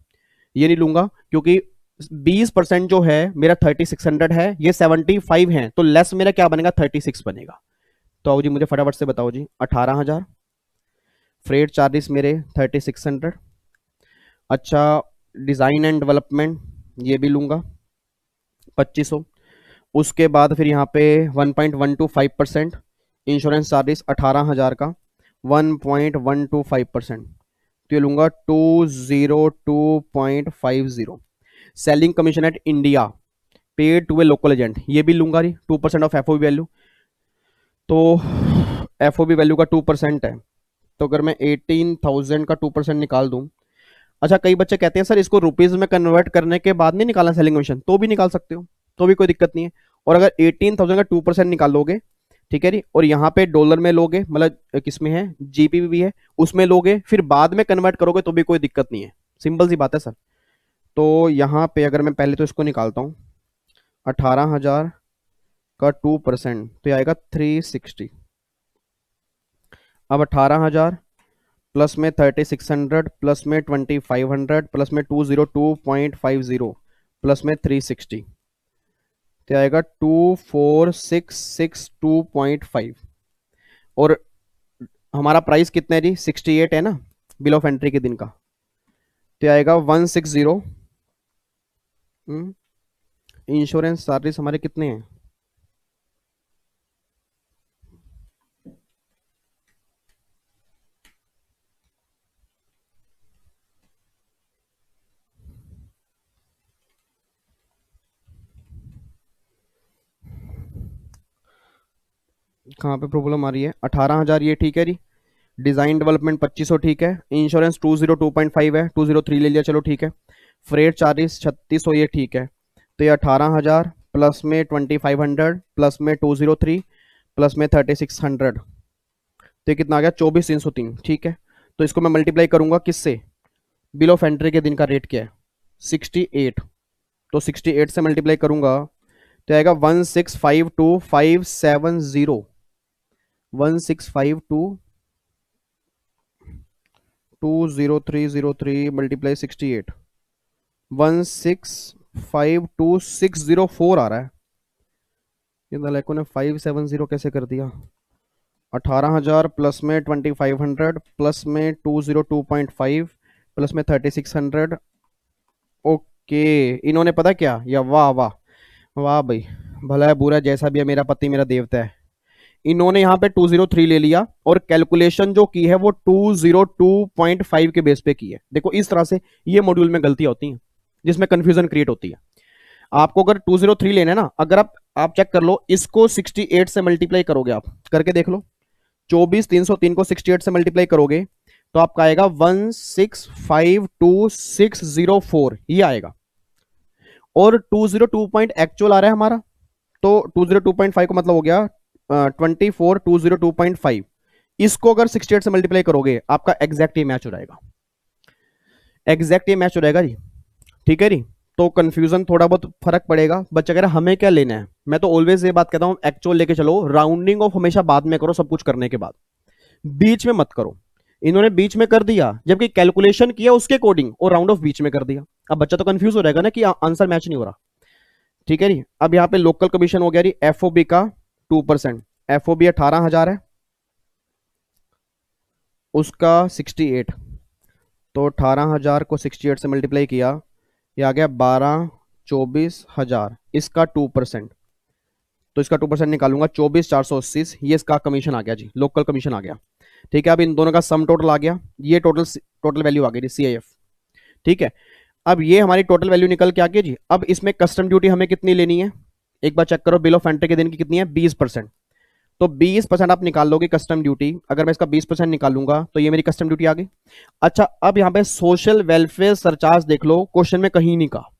ये नहीं लूंगा, क्योंकि 20% जो है मेरा 3600 है, ये 75 है, तो लेस मेरा क्या बनेगा? 36 बनेगा। तो आओ जी मुझे फटाफट से बताओ जी, 18,000 फ्रेट चार्जेस मेरे 3600, अच्छा डिजाइन एंड डेवलपमेंट ये भी लूंगा, 2500। उसके बाद फिर यहाँ पे 1.125% इंश्योरेंस चार्जेस 18,000 का 1.125%, तो ये लूंगा 202.50। Selling commission at India paid to a local agent, ये भी लूंगा नहीं, 2% ऑफ एफओबी वैल्यू। तो एफओबी वैल्यू का 2% है, तो अगर मैं 18,000 का 2% निकाल दूं। अच्छा, कई बच्चे कहते हैं सर इसको रुपीज में कन्वर्ट करने के बाद नहीं निकालना सेलिंग कमीशन, तो भी निकाल सकते हो, तो भी कोई दिक्कत नहीं है। और अगर 18,000 का 2% निकालोगे, ठीक है जी, और यहाँ पे डॉलर में लोगे, मतलब किस में है, जीपी भी है, उसमें लोगे, फिर बाद में कन्वर्ट करोगे तो भी कोई दिक्कत नहीं है, सिंपल सी बात है सर। तो यहाँ पे अगर मैं पहले तो इसको निकालता हूँ, 18,000 का 2%, तो ये आएगा 360। अब 18,000 प्लस में 3600 प्लस में 2500 प्लस में 202.50 प्लस में 360, तो आएगा 24662.5। और हमारा प्राइस कितना है जी, 68 है ना, बिल ऑफ एंट्री के दिन का, तो आएगा 160। इंश्योरेंस चार्जेस हमारे कितने हैं, कहाँ पे प्रॉब्लम आ रही है, 18,000 ये ठीक है जी, डिजाइन डेवलपमेंट 2500 ठीक है, इंश्योरेंस 202.5 है, 203 ले लिया, चलो ठीक है। फ्रेट चार्जेस 3600 ये ठीक है, तो ये 18,000 प्लस में 2500 प्लस में 203 प्लस में 3600, तो ये कितना आ गया, 24,303, ठीक है। तो इसको मैं मल्टीप्लाई करूंगा किससे, बिल ऑफ एंट्री के दिन का रेट क्या है, 68, तो 68 से मल्टीप्लाई करूंगा तो आएगा 1652570, 165220303 मल्टीप्लाई 68, 1652604 आ रहा है। ये नालायकों ने 570 कैसे कर दिया, 18,000 प्लस में 2500 प्लस में 202.5 प्लस में 3600। ओके, इन्होंने पता क्या, या वाह वाह वाह भाई, भला है बुरा जैसा भी है, मेरा पति मेरा देवता है। इन्होंने यहाँ पे 203 ले लिया और कैलकुलेशन जो की है वो 202.5 के बेस पे की है। देखो इस तरह से ये मॉड्यूल में गलतियां होती हैं जिसमें कंफ्यूजन क्रिएट होती है। आपको अगर 203 लेना है ना, अगर आप चेक कर लो, इसको 68 से मल्टीप्लाई करोगे, आप करके देख लो, 24,303 को 68 से मल्टीप्लाई करोगे तो आपका आएगा 1652604, ये आएगा। और 202 पॉइंट एक्चुअल आ रहा है हमारा, तो 202.5 का मतलब हो गया 24202.5, इसको अगर 68 से मल्टीप्लाई करोगे आपका एग्जैक्ट ये मैच हो जाएगा, एग्जैक्ट ये मैच हो जाएगा जी, ठीक है जी। तो कंफ्यूजन थोड़ा बहुत फर्क पड़ेगा, बच्चा कह रहा हमें क्या लेना है, मैं तो ऑलवेज ये बात कहता हूं, एक्चुअल लेके चलो, राउंडिंग ऑफ हमेशा बाद में करो, सब कुछ करने के बाद, बीच में मत करो। इन्होंने बीच में कर दिया, जबकि कैलकुलेशन किया उसके अकॉर्डिंग और राउंड ऑफ बीच में कर दिया, अब बच्चा तो कंफ्यूज हो जाएगा ना कि आंसर मैच नहीं हो रहा, ठीक है जी। अब यहाँ पे लोकल कमीशन हो गया जी, एफओबी का 2%, एफओबी 18,000 है, उसका 68, तो 18,000 को 68 से मल्टीप्लाई किया, ये आ गया 12,24,000, इसका 2%, तो इसका 2% निकालूंगा 24,480, ये इसका कमीशन आ गया जी, लोकल कमीशन आ गया, ठीक है। अब इन दोनों का सम टोटल आ गया, ये टोटल टोटल वैल्यू आ गई जी, सीआईएफ, ठीक है। अब ये हमारी टोटल वैल्यू निकल के आ गई जी। अब इसमें कस्टम ड्यूटी हमें कितनी लेनी है, एक बार चेक करो, बिल ऑफ एंट्री के दिन की कितनी है, 20%, तो 20% आप निकाल लोगे कस्टम ड्यूटी, अगर मैं इसका 20% निकालूंगा तो ये मेरी कस्टम ड्यूटी आ गई। अच्छा, अब यहाँ पे सोशल वेलफेयर सरचार्ज देख लो, क्वेश्चन में कहीं नहीं कहा,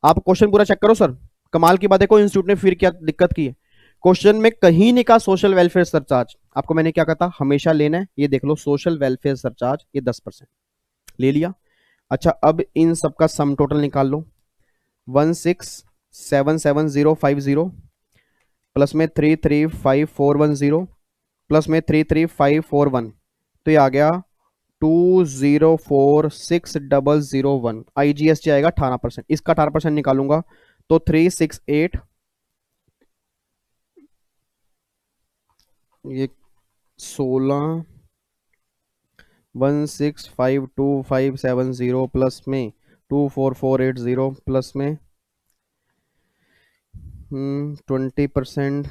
आप क्वेश्चन पूरा चेक करो सर, कमाल की बात है, कोई इंस्टीट्यूट ने फिर क्या दिक्कत की है, क्वेश्चन में कहीं नहीं कहा सोशल वेलफेयर सरचार्ज। आपको मैंने क्या कहा था, हमेशा लेना है, ये देख लो सोशल वेलफेयर सरचार्ज, ये 10% ले लिया। अच्छा, अब इन सबका सम टोटल निकाल लो, 1677050 प्लस में 335410 प्लस में 33541, तो ये आ गया 2046001, आईजीएसटी आएगा 18%, इसका 18% निकालूंगा तो 368, ये 16 1652570 प्लस में 24480 प्लस में 20%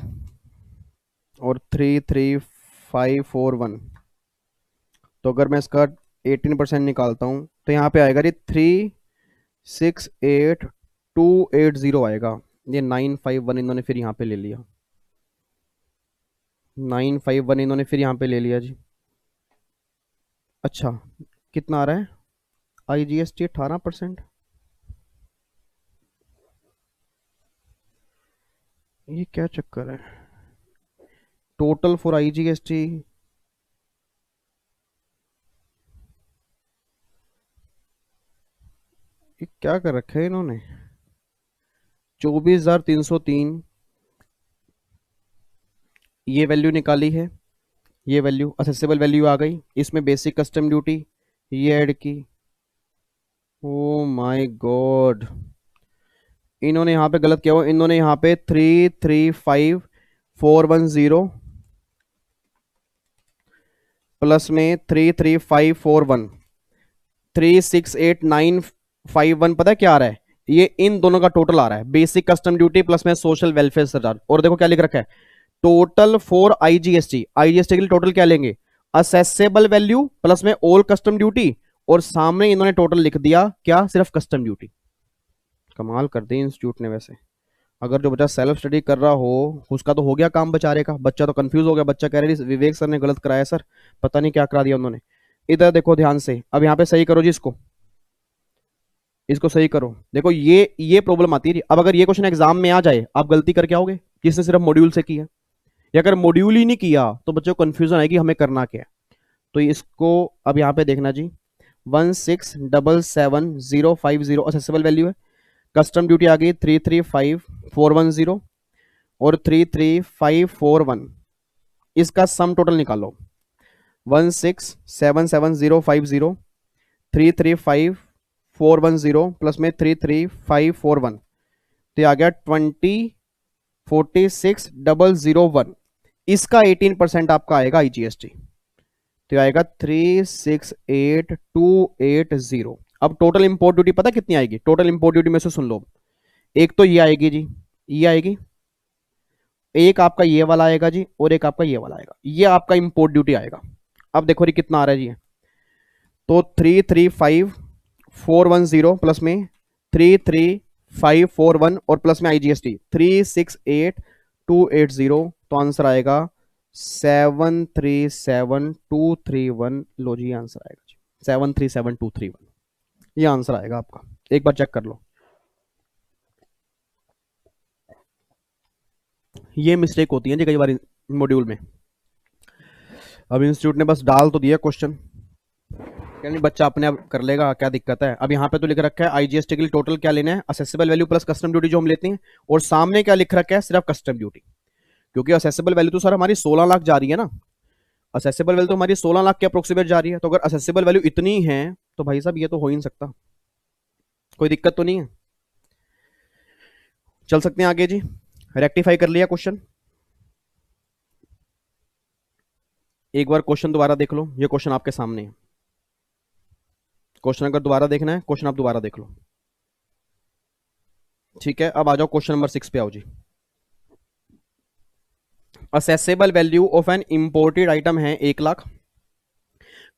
और 33541, तो अगर मैं इसका 18% निकालता हूँ तो यहाँ पे आएगा जी 368280 आएगा। ये 951 इन्होंने फिर यहाँ पे ले लिया, 951 इन्होंने फिर यहाँ पे ले लिया जी। अच्छा, कितना आ रहा है IGST? 18%। ये क्या चक्कर है? टोटल फॉर IGST, ये क्या कर रखा है इन्होंने? 24,303 ये वैल्यू निकाली है, ये वैल्यू असेसेबल वैल्यू आ गई, इसमें बेसिक कस्टम ड्यूटी ये ऐड की। ओ माय गॉड, इन्होंने यहाँ पे गलत किया हुआ, इन्होंने यहाँ पे 335410 प्लस में 33541 368,951, पता है क्या आ रहा है? ये इन दोनों का टोटल आ रहा है, बेसिक कस्टम ड्यूटी प्लस में सोशल वेलफेयर सरचार्ज। और देखो क्या लिख रखा है, टोटल फॉर IGST। IGST के लिए टोटल क्या लेंगे? असेसेबल वैल्यू प्लस में ऑल कस्टम ड्यूटी, और सामने इन्होंने टोटल लिख दिया क्या? सिर्फ कस्टम ड्यूटी। कमाल कर दी इंस्टीट्यूट ने। वैसे अगर जो बच्चा सेल्फ स्टडी कर रहा हो उसका तो हो गया काम बेचारे का, बच्चा तो कंफ्यूज हो गया, बच्चा कह रहा है विवेक सर ने गलत कराया सर, पता नहीं क्या करा दिया उन्होंने। इधर देखो ध्यान से, अब यहाँ पे सही करो जी, इसको सही करो। देखो ये प्रॉब्लम आती है। अब अगर ये क्वेश्चन एग्जाम में आ जाए, आप गलती करके आओगे जिसने सिर्फ मॉड्यूल से किया, या अगर मॉड्यूल ही नहीं किया तो बच्चों को कंफ्यूजन आएगी हमें करना क्या है। तो इसको अब यहाँ पे देखना जी, 1677050 असेसेबल वैल्यू है, कस्टम ड्यूटी आ गई 335410 और 33541, इसका सम टोटल निकालो। 1677050 3355410 प्लस में 33541, तो आ गया 2046001। इसका 18% आपका आएगा IGST, तो आएगा 368280। अब टोटल इंपोर्ट ड्यूटी पता कितनी आएगी? टोटल इंपोर्ट ड्यूटी में से सुन लो, एक तो ये आएगी जी, ये आएगी, एक आपका ये वाला आएगा जी, और एक आपका ये वाला आएगा, ये आपका इंपोर्ट ड्यूटी आएगा। अब देखो ये कितना आ रहा है जी, तो 335410 प्लस में 33541 और प्लस में IGST 368280, तो आंसर आएगा 737231। लो जी आंसर आएगा जी 737231, ये आंसर आएगा आपका। एक बार चेक कर लो, ये मिस्टेक होती है जी कई बार मॉड्यूल में। अब इंस्टीट्यूट ने बस डाल तो दिया क्वेश्चन, यानी बच्चा अपने आप कर लेगा, क्या दिक्कत है। अब यहाँ पे तो लिख रखा है IGST के लिए टोटल क्या लेना है, accessible value plus custom duty जो हम लेते हैं, और सामने क्या लिख रखा है? सिर्फ कस्टम ड्यूटी। क्योंकि असेसेबल वैल्यू तो सर हमारी 16 लाख जा रही है ना, असेसेबल वैल्यू तो हमारी 16 लाख के अप्रोक्सीमेट जा रही है, तो अगर असेसेबल वैल्यू इतनी है तो भाई साहब ये तो हो ही नहीं सकता, कोई दिक्कत तो नहीं है। चल सकते हैं आगे जी, रेक्टिफाई कर लिया क्वेश्चन। एक बार क्वेश्चन दोबारा देख लो, ये क्वेश्चन आपके सामने है। क्वेश्चन अगर दोबारा देखना है, क्वेश्चन आप दोबारा देख लो, ठीक है। अब आ जाओ क्वेश्चन नंबर 6 पे आओ जी। Assessable value of an imported item है 1 लाख,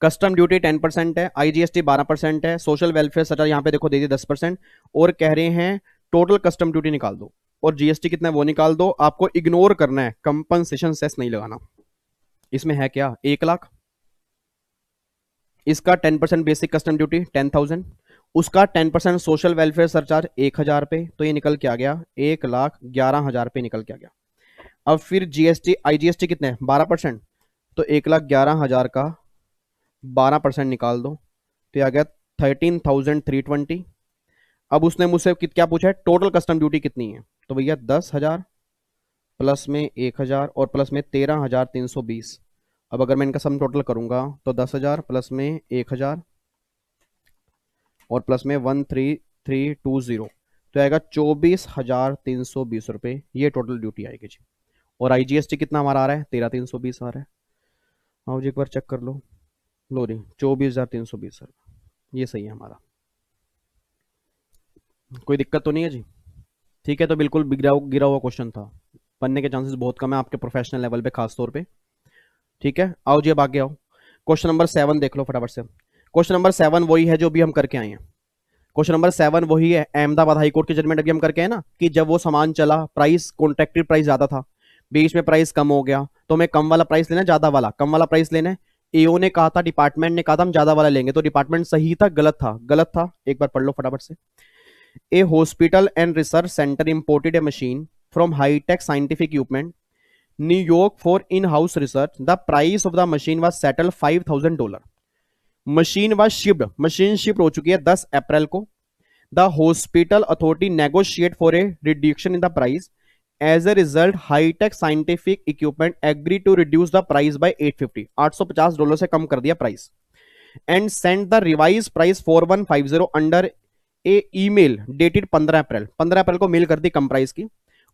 कस्टम ड्यूटी 10% है, IGST 12% है, सोशल वेलफेयर सरचार्ज यहाँ पे देखो दे दी 10%, और कह रहे हैं टोटल कस्टम ड्यूटी निकाल दो और GST कितना है वो निकाल दो। आपको इग्नोर करना है, कंपनसेशन सेस नहीं लगाना। इसमें है क्या? 1 लाख, इसका 10% बेसिक कस्टम ड्यूटी 10,000, उसका 10% सोशल वेलफेयर सरचार्ज 1,000 पे, तो ये निकल के आ गया 1,11,000 पे निकल के आ गया। अब फिर GST IGST कितने हैं? 12%, तो 1,11,000 का 12% निकाल दो, तो आ गया 13,320। अब उसने मुझसे क्या पूछा है? टोटल कस्टम ड्यूटी कितनी है, तो भैया 10,000 प्लस में 1,000 और प्लस में 13,320। अब अगर मैं इनका सम टोटल करूंगा तो 10,000 प्लस में 1,000 और प्लस में 13,320, तो आएगा 24,320 रुपये, ये टोटल ड्यूटी आएगी जी। और IGST कितना हमारा आ रहा है? 13,320 आ रहा है। आओ जी एक बार चेक कर लो, लो जी 24,320, ये सही है हमारा, कोई दिक्कत तो नहीं है जी। ठीक है, तो बिल्कुल गिरा गिरा हुआ क्वेश्चन था, बनने के चांसेस बहुत कम है आपके प्रोफेशनल लेवल पे खास तौर पे। ठीक है, आओ जी अब आगे आओ। क्वेश्चन नंबर 7 देख लो फटाफट से। क्वेश्चन नंबर 7 वही है जो भी हम करके आए हैं। क्वेश्चन नंबर 7 वही है, अहमदाबाद हाई कोर्ट की जजमेंट अभी हम करके आए ना, कि जब वो सामान चला, प्राइस कॉन्ट्रैक्टेड प्राइस ज्यादा था, बीच में प्राइस कम हो गया, तो हमें कम वाला प्राइस लेना है, ज्यादा वाला, कम वाला प्राइस लेना है। एओ ने कहा था, डिपार्टमेंट ने कहा था हम ज्यादा वाला लेंगे, तो डिपार्टमेंट सही था गलत था? गलत था। एक बार पढ़ लो फटाफट से। A hospital and research centre imported a machine from Hitech Scientific Equipment New York for in house research. The price of the machine was settle $5,000। Machine was shipped, machine shift हो चुकी है 10 अप्रैल को। The hospital authority negotiate for a reduction in the price. As a result Hitech Scientific Equipment agree to reduce the price by $850 से कम कर दिया price, and send the revise price 4150 under A email dated 15 अप्रैल। 15 अप्रैल को mail कर दी कम price की,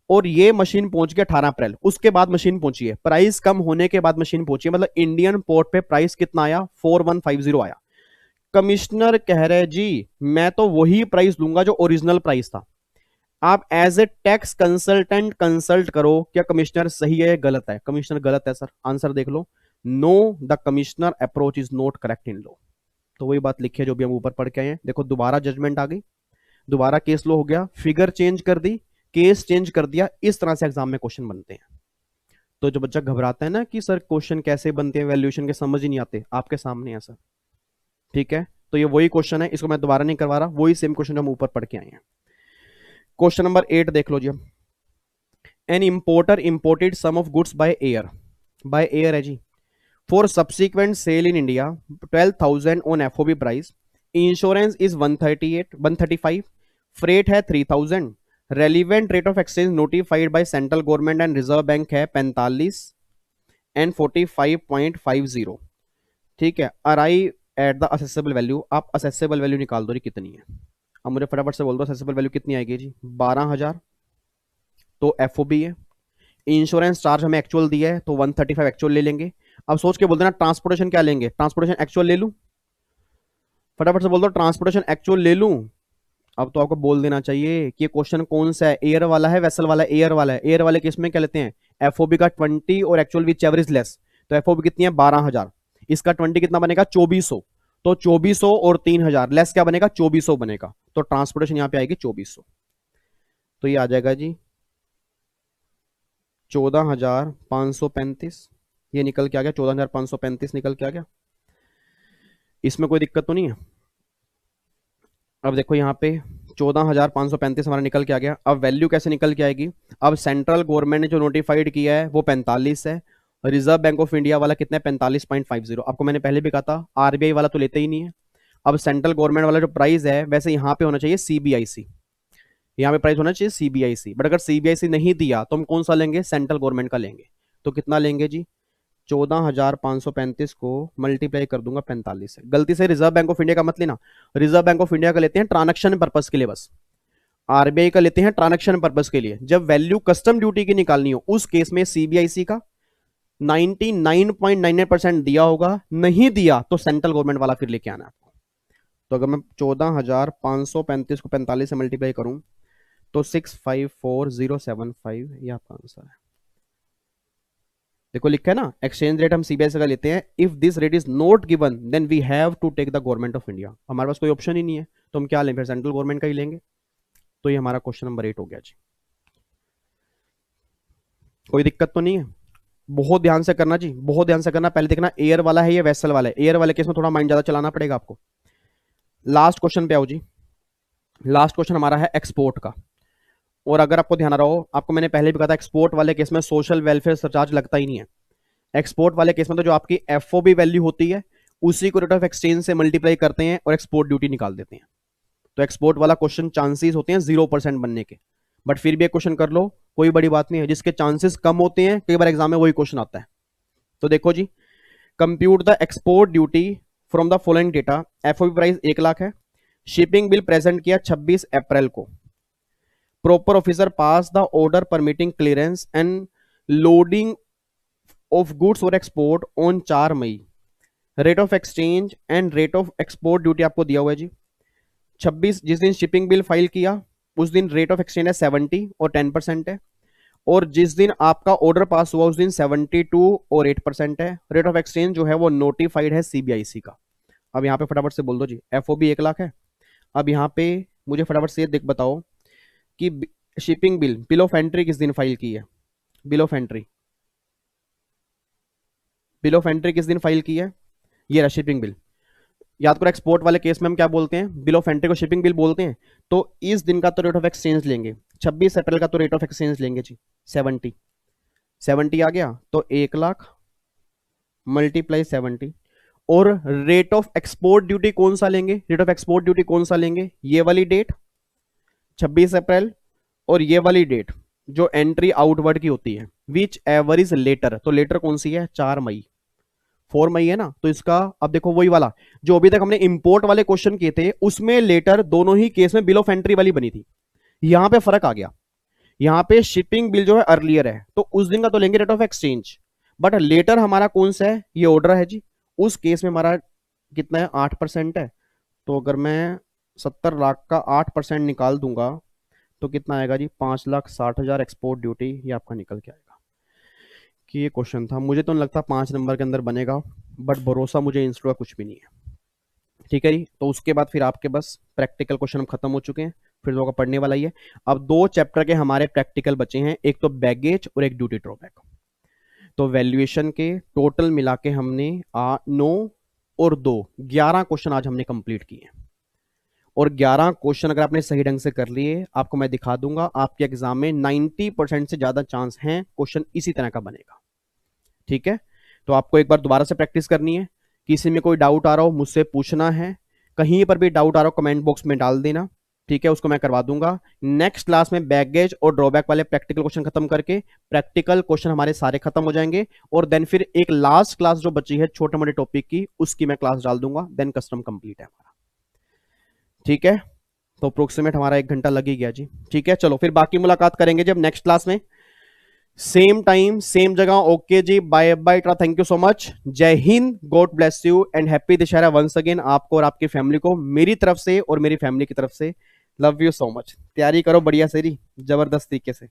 और ये machine पहुंच गया 18 अप्रैल, उसके बाद मशीन पहुंची है, प्राइस कम होने के बाद मशीन पहुंची है, मतलब इंडियन पोर्ट पे प्राइस कितना आया? 4150 आया। कमिश्नर कह रहे जी मैं तो वही प्राइस लूंगा जो ओरिजिनल प्राइस था। आप as a tax consultant consult करो, क्या कमिश्नर सही है गलत है? कमिश्नर गलत है सर, आंसर देख लो। No, the commissioner approach is not correct in law. तो वही बात लिखी है जो भी हम ऊपर पढ़ के आए हैं। देखो दोबारा जजमेंट आ गई, दोबारा केस लो हो गया, फिगर चेंज कर दी, केस चेंज कर दिया, इस तरह से एग्जाम में क्वेश्चन बनते हैं। तो जो बच्चा घबराता है ना कि सर क्वेश्चन कैसे बनते हैं, वैल्यूएशन के समझ ही नहीं आते, आपके सामने है सर। ठीक है, तो ये वही क्वेश्चन है, इसको मैं दोबारा नहीं करवा रहा, वही सेम क्वेश्चन हम ऊपर पढ़ के आए हैं। क्वेश्चन नंबर 8 देख लो जी। An importer imported some of goods by air, by air है जी, for subsequent sale in India 12,000 on FOB price. Insurance is 135, freight है 3,000, relevant rate of exchange notified by central government and reserve bank है 45 and 45.50। ठीक है, arrive at the assessable value. आप assessable value निकाल दो, कितनी है? अब मुझे फटाफट से बोल दो असेसेबल वैल्यू कितनी आएगी जी? 12,000 तो एफओबी है। इंश्योरेंस चार्ज हमें एक्चुअल दिया है तो 135 एक्चुअल ले लेंगे। अब सोच के बोल देना ट्रांसपोर्टेशन क्या लेंगे? ट्रांसपोर्टेशन एक्चुअल ले लूं? फटाफट से बोल दो ट्रांसपोर्टेशन एक्चुअल ले लूं। अब तो आपको बोल देना चाहिए कि ये क्वेश्चन कौन सा है, एयर वाला है वेसल वाला है? एयर वाला है। एयर वाले केस में क्या लेते हैं? एफओबी का 20 और एक्चुअल विच एवरेज लेस, तो एफओबी कितनी है? 12,000। इसका 20 कितना बनेगा? 2400। तो 2400 और 3,000 लेस क्या बनेगा? 2400 बनेगा। तो ट्रांसपोर्टेशन यहां पे आएगी 2400। तो ये आ जाएगा जी 14,535। ये निकल के आ गया, 14,535 निकल के आ गया। इसमें कोई दिक्कत तो नहीं है? अब देखो यहाँ पे 14,535 हमारा निकल के आ गया। अब वैल्यू कैसे निकल के आएगी? अब सेंट्रल गवर्नमेंट ने जो नोटिफाइड किया है वो 45 है, रिजर्व बैंक ऑफ इंडिया वाला कितना है? 45.50। आपको मैंने पहले भी कहा था आरबीआई वाला तो लेते ही नहीं है। अब सेंट्रल गवर्नमेंट वाला जो प्राइस है वैसे यहाँ पे होना चाहिए सीबीआईसी, यहाँ पे प्राइस होना चाहिए सीबीआईसी, बट अगर सीबीआईसी नहीं दिया तो हम कौन सा लेंगे? सेंट्रल गवर्नमेंट का लेंगे। तो कितना लेंगे जी? 14,535 को मल्टीप्लाई कर दूंगा 45 से। गलती से रिजर्व बैंक ऑफ इंडिया का मत लेना, रिजर्व बैंक ऑफ इंडिया का लेते हैं ट्रांजैक्शन पर्पस के लिए बस, आरबीआई का लेते हैं ट्रांजैक्शन पर्पस के लिए। जब वैल्यू कस्टम ड्यूटी की निकालनी हो उस केस में सीबीआईसी का 99.99% दिया होगा, नहीं दिया तो सेंट्रल गवर्नमेंट वाला फिर लेके आना आपको। तो अगर मैं 14,535 को 45 से मल्टीप्लाई करूं तो 654,075 ये आपका आंसर है। देखो लिखा है ना, एक्सचेंज रेट हम सीबीआईसी का लेते हैं, if this rate is not given then we have to take the government of India. हमारे पास कोई ऑप्शन ही नहीं है तो हम क्या लें? फिर सेंट्रल गवर्नमेंट का ही लेंगे। तो ये हमारा क्वेश्चन नंबर 8 हो गया जी। कोई दिक्कत तो नहीं है? बहुत ध्यान से करना जी, बहुत ध्यान से करना। पहले देखना एयर वाला है या वेसल वाला है। एयर वाले केस में थोड़ा माइंड ज्यादा चलाना पड़ेगा आपको। लास्ट क्वेश्चन पे आओ जी। लास्ट क्वेश्चन हमारा है एक्सपोर्ट का, और अगर आपको ध्यान रहो, आपको मैंने पहले भी कहा था एक्सपोर्ट वाले केस में सोशल वेलफेयर सरचार्ज लगता ही नहीं है। एक्सपोर्ट वाले केस में तो जो आपकी एफओबी वैल्यू होती है उसी को रेट ऑफ एक्सचेंज से मल्टीप्लाई करते हैं और एक्सपोर्ट ड्यूटी निकाल देते हैं। तो एक्सपोर्ट वाला क्वेश्चन चांसेस होते हैं 0% बनने के, बट फिर भी एक क्वेश्चन कर लो, कोई बड़ी बात नहीं है। जिसके चांसेस कम होते हैं कई बार एग्जाम में वही क्वेश्चन आता है। तो देखो जी, compute the export duty from the following data. FOB price 1 lakh है, शिपिंग बिल प्रेजेंट किया 26 अप्रैल को, proper officer pass the order permitting clearance and loading of goods और एक्सपोर्ट ऑन 4 मई। Rate of exchange and rate of export duty आपको दिया हुआ है जी। 26 जिस दिन शिपिंग बिल फाइल किया उस दिन रेट ऑफ एक्सचेंज है 70 और 10% है, और जिस दिन आपका ऑर्डर पास हुआ उस दिन 72 और 8% है। रेट ऑफ एक्सचेंज जो है वो नोटिफाइड है सीबीआईसी का। अब यहाँ पे फटाफट से बोल दो जी, एफओबी 1 लाख है। अब यहाँ पे मुझे फटाफट से देख बताओ कि शिपिंग बिल ऑफ एंट्री किस दिन फाइल की है? Bill of entry, bill of entry किस दिन फाइल की है? ये रहा शिपिंग बिल। याद करो एक्सपोर्ट वाले केस में हम क्या बोलते हैं? बिल ऑफ एंट्री को शिपिंग बिल बोलते हैं। तो इस दिन का तो रेट ऑफ एक्सचेंज लेंगे, 26 अप्रैल का तो रेट ऑफ एक्सचेंज लेंगे जी 70 आ गया, तो 1 लाख मल्टीप्लाई 70। और रेट ऑफ एक्सपोर्ट ड्यूटी कौन सा लेंगे? रेट ऑफ एक्सपोर्ट ड्यूटी कौन सा लेंगे? ये वाली डेट 26 अप्रैल, और ये वाली डेट जो एंट्री आउटवर्ड की होती है, विच एवर इज लेटर। तो लेटर कौन सी है? 4 मई, 4 मई है ना। तो इसका अब देखो वही वाला जो अभी तक हमने इंपोर्ट वाले क्वेश्चन किए थे, उसमें लेटर दोनों ही केस में बिल ऑफ एंट्री वाली बनी थी। यहां पे फर्क आ गया, यहां पे शिपिंग बिल जो है अर्लियर है, तो उस दिन का तो लेंगे rate of exchange, but later हमारा कौन सा है? ये ऑर्डर है जी। उस केस में हमारा कितना है? 8% है। तो अगर मैं 70 लाख का 8% निकाल दूंगा तो कितना आएगा जी? 5,60,000 एक्सपोर्ट ड्यूटी। ये आपका निकल के आएगा। कि ये क्वेश्चन था, मुझे तो नहीं लगता 5 नंबर के अंदर बनेगा, बट भरोसा मुझे इंस्टीट्यूट का कुछ भी नहीं है। ठीक है जी। तो उसके बाद फिर आपके बस प्रैक्टिकल क्वेश्चन खत्म हो चुके हैं, फिर लोगों का पढ़ने वाला ही है। अब 2 चैप्टर के हमारे प्रैक्टिकल बचे हैं, एक तो बैगेज और एक ड्यूटी ड्रॉबैक। तो वैल्यूएशन के टोटल मिला के हमने 9 और 2 11 क्वेश्चन आज हमने कंप्लीट किए। और 11 क्वेश्चन अगर आपने सही ढंग से कर लिए, आपको मैं दिखा दूंगा आपके एग्जाम में 90% से ज्यादा चांस हैं क्वेश्चन इसी तरह का बनेगा। ठीक है। तो आपको एक बार दोबारा से प्रैक्टिस करनी है। किसी में कोई डाउट आ रहा हो मुझसे पूछना है, कहीं पर भी डाउट आ रहा हो कमेंट बॉक्स में डाल देना। ठीक है, उसको मैं करवा दूंगा। नेक्स्ट क्लास में बैगेज और ड्रॉबैक वाले प्रैक्टिकल क्वेश्चन खत्म करके प्रैक्टिकल क्वेश्चन हमारे सारे खत्म हो जाएंगे, और देन फिर एक लास्ट क्लास जो बची है छोटे मोटे टॉपिक की, उसकी मैं क्लास डाल दूंगा, देन कस्टम कंप्लीट है हमारा। ठीक है। तो अप्रोक्सीमेट हमारा 1 घंटा लग ही गया जी। ठीक है, चलो फिर बाकी मुलाकात करेंगे जब नेक्स्ट क्लास में, सेम टाइम सेम जगह। ओके जी, bye bye, thank you so much. जय हिंद, God bless you and happy Dussehra once again, आपको और आपकी फैमिली को मेरी तरफ से और मेरी फैमिली की तरफ से। Love you so much. तैयारी करो बढ़िया से, जबरदस्त तरीके से।